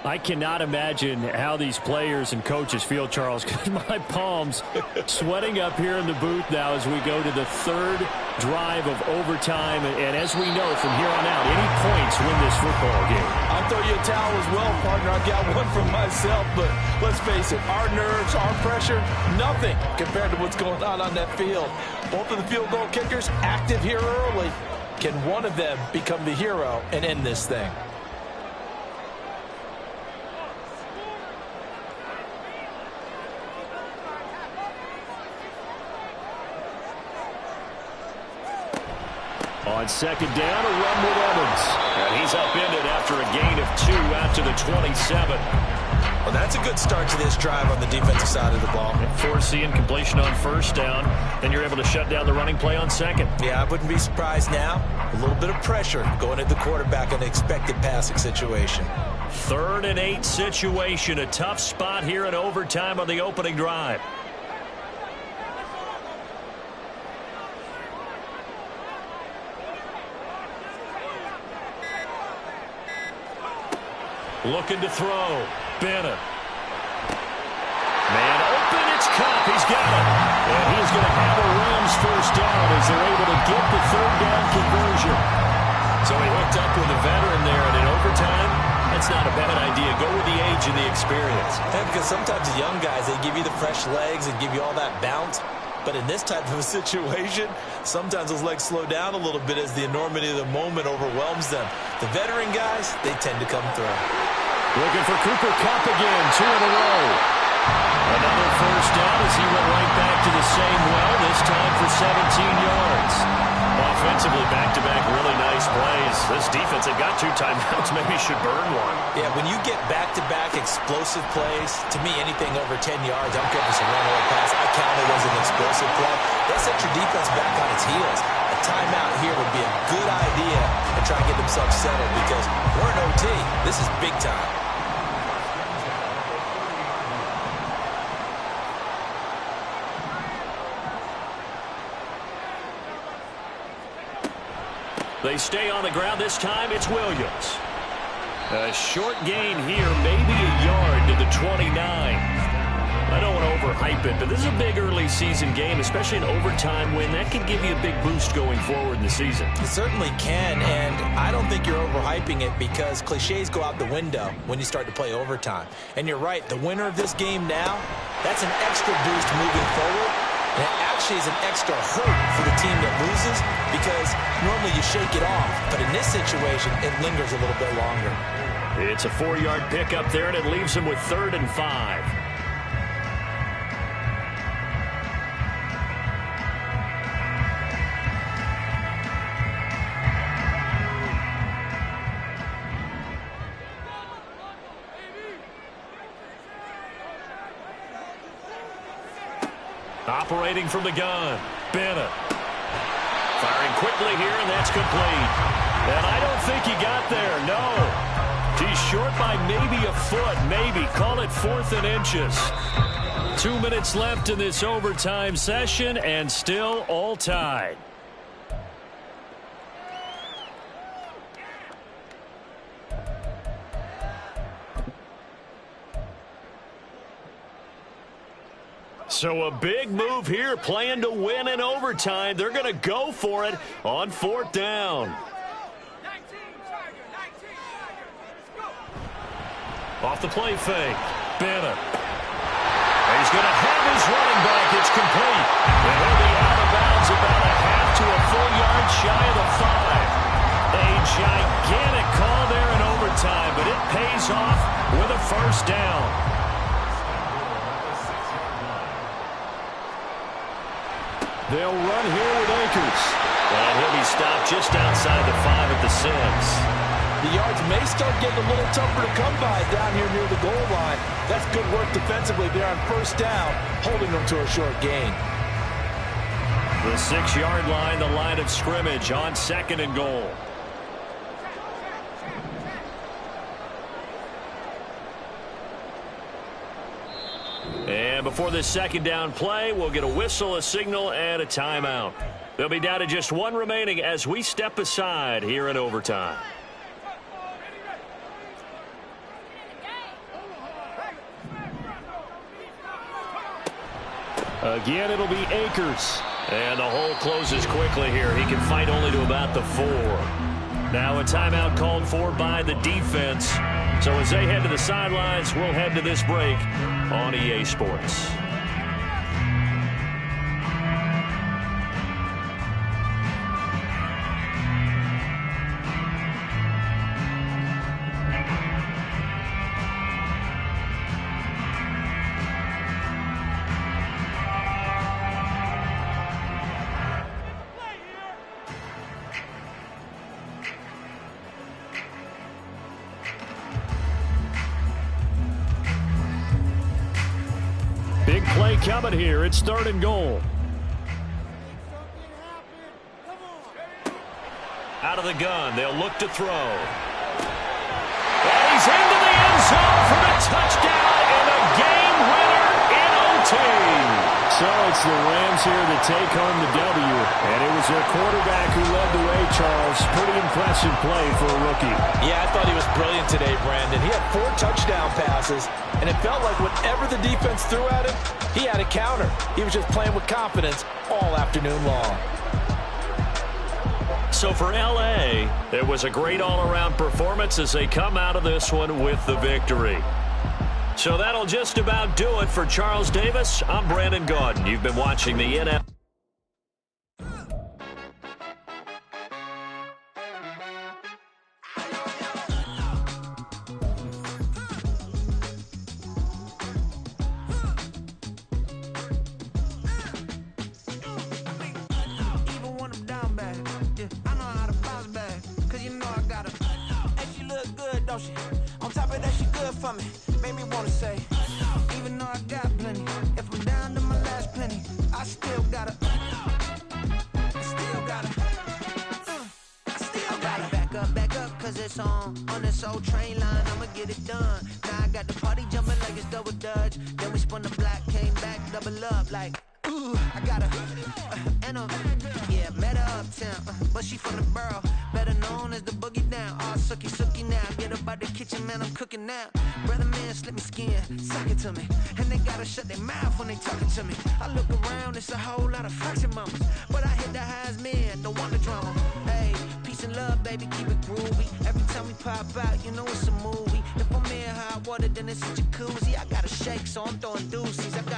I cannot imagine how these players and coaches feel, Charles, because my palms sweating up here in the booth now as we go to the third drive of overtime. And as we know, from here on out, any points win this football game. I'll throw you a towel as well, partner. I've got one for myself, but let's face it, our nerves, our pressure, nothing compared to what's going on that field. Both of the field goal kickers active here early. Can one of them become the hero and end this thing? On second down, a run with Evans. And he's upended after a gain of 2 out to the 27. Well, that's a good start to this drive on the defensive side of the ball. Forcing completion on first down. Then you're able to shut down the running play on second. Yeah, I wouldn't be surprised now. A little bit of pressure going at the quarterback in an expected passing situation. 3rd and 8 situation. A tough spot here in overtime on the opening drive. Looking to throw. Bennett. Man open, it's Cup. He's got it. And he's going to have a Rams first down as they're able to get the 3rd down conversion. So he hooked up with a veteran there, and in overtime, that's not a bad idea. Go with the age and the experience. Yeah, because sometimes the young guys, they give you the fresh legs and give you all that bounce. But in this type of a situation, sometimes those legs slow down a little bit as the enormity of the moment overwhelms them. The veteran guys, they tend to come through. Looking for Cooper Kupp again, 2 in a row. Another first down as he went right back to the same well, this time for 17 yards. Offensively, back-to-back, really nice plays. This defense, they've got 2 timeouts, maybe should burn one. Yeah, when you get back-to-back explosive plays, to me, anything over 10 yards, I don't care if it's a run or a pass, I count it as an explosive play. That sets your defense back on its heels. A timeout here would be a good idea and try to get themselves settled because we're in OT. This is big time. They stay on the ground. This time it's Williams. A short gain here, maybe a yard to the 29. I don't want to overhype it, but this is a big early season game, especially an overtime win. That can give you a big boost going forward in the season. It certainly can, and I don't think you're overhyping it because cliches go out the window when you start to play overtime. And you're right, the winner of this game now, that's an extra boost moving forward. And it actually is an extra hurt for the team that loses because normally you shake it off. But in this situation, it lingers a little bit longer. It's a 4-yard pickup there, and it leaves him with 3rd and 5. Operating from the gun, Bennett. Firing quickly here, and that's complete. And I don't think he got there, no. He's short by maybe a foot, maybe. Call it 4th and inches. 2 minutes left in this overtime session, and still all tied. So a big move here, playing to win in overtime. They're going to go for it on 4th down. Off the play fake, Bennett. He's going to have his running back. It's complete. And he'll be out of bounds about a half to a full yard shy of the 5. A gigantic call there in overtime, but it pays off with a first down. They'll run here with Akers. And he'll be stopped just outside the 5 at the 6. The yards may start getting a little tougher to come by down here near the goal line. That's good work defensively there on first down, holding them to a short gain. The 6-yard line, the line of scrimmage on 2nd and goal. And before this 2nd down play, we'll get a whistle, a signal, and a timeout. They'll be down to just one remaining as we step aside here in overtime. Again, it'll be Akers. And the hole closes quickly here. He can fight only to about the 4. Now a timeout called for by the defense. So as they head to the sidelines, we'll head to this break on EA Sports. Big play coming here. It's 3rd and goal. Out of the gun. They'll look to throw. And he's into the end zone for the touchdown and a game winner in OT. So it's the Rams here to take home the W. And it was their quarterback who led the way, Charles. Pretty impressive play for a rookie. Yeah, I thought he was brilliant today, Brandon. He had 4 touchdown passes, and it felt like whatever the defense threw at him, he had a counter. He was just playing with confidence all afternoon long. So for LA, it was a great all-around performance as they come out of this one with the victory. So that'll just about do it for Charles Davis. I'm Brandon Gaudin. You've been watching the NFL. On top of that, she good for me. Made me want to say, even though I got plenty, if I'm down to my last penny, I still gotta back up, cause it's on this old train line, I'ma get it done. Now I got the party jumping like it's double dutch. Then we spun the block, came back, double up like, ooh, I got yeah, met her uptown, but she from the borough, better known as the boogie down. All sookie now, get up out the kitchen, man, I'm cooking now. Brother man, slip me skin, suck it to me, and they gotta shut their mouth when they talking to me. I look around, it's a whole lot of fraction mamas, but I hit the highs, man, don't want the drama. Hey, peace and love, baby, keep it groovy. Every time we pop out, you know it's a movie. If I'm in hot water, then it's a jacuzzi. I gotta shake, so I'm throwing deuces. I got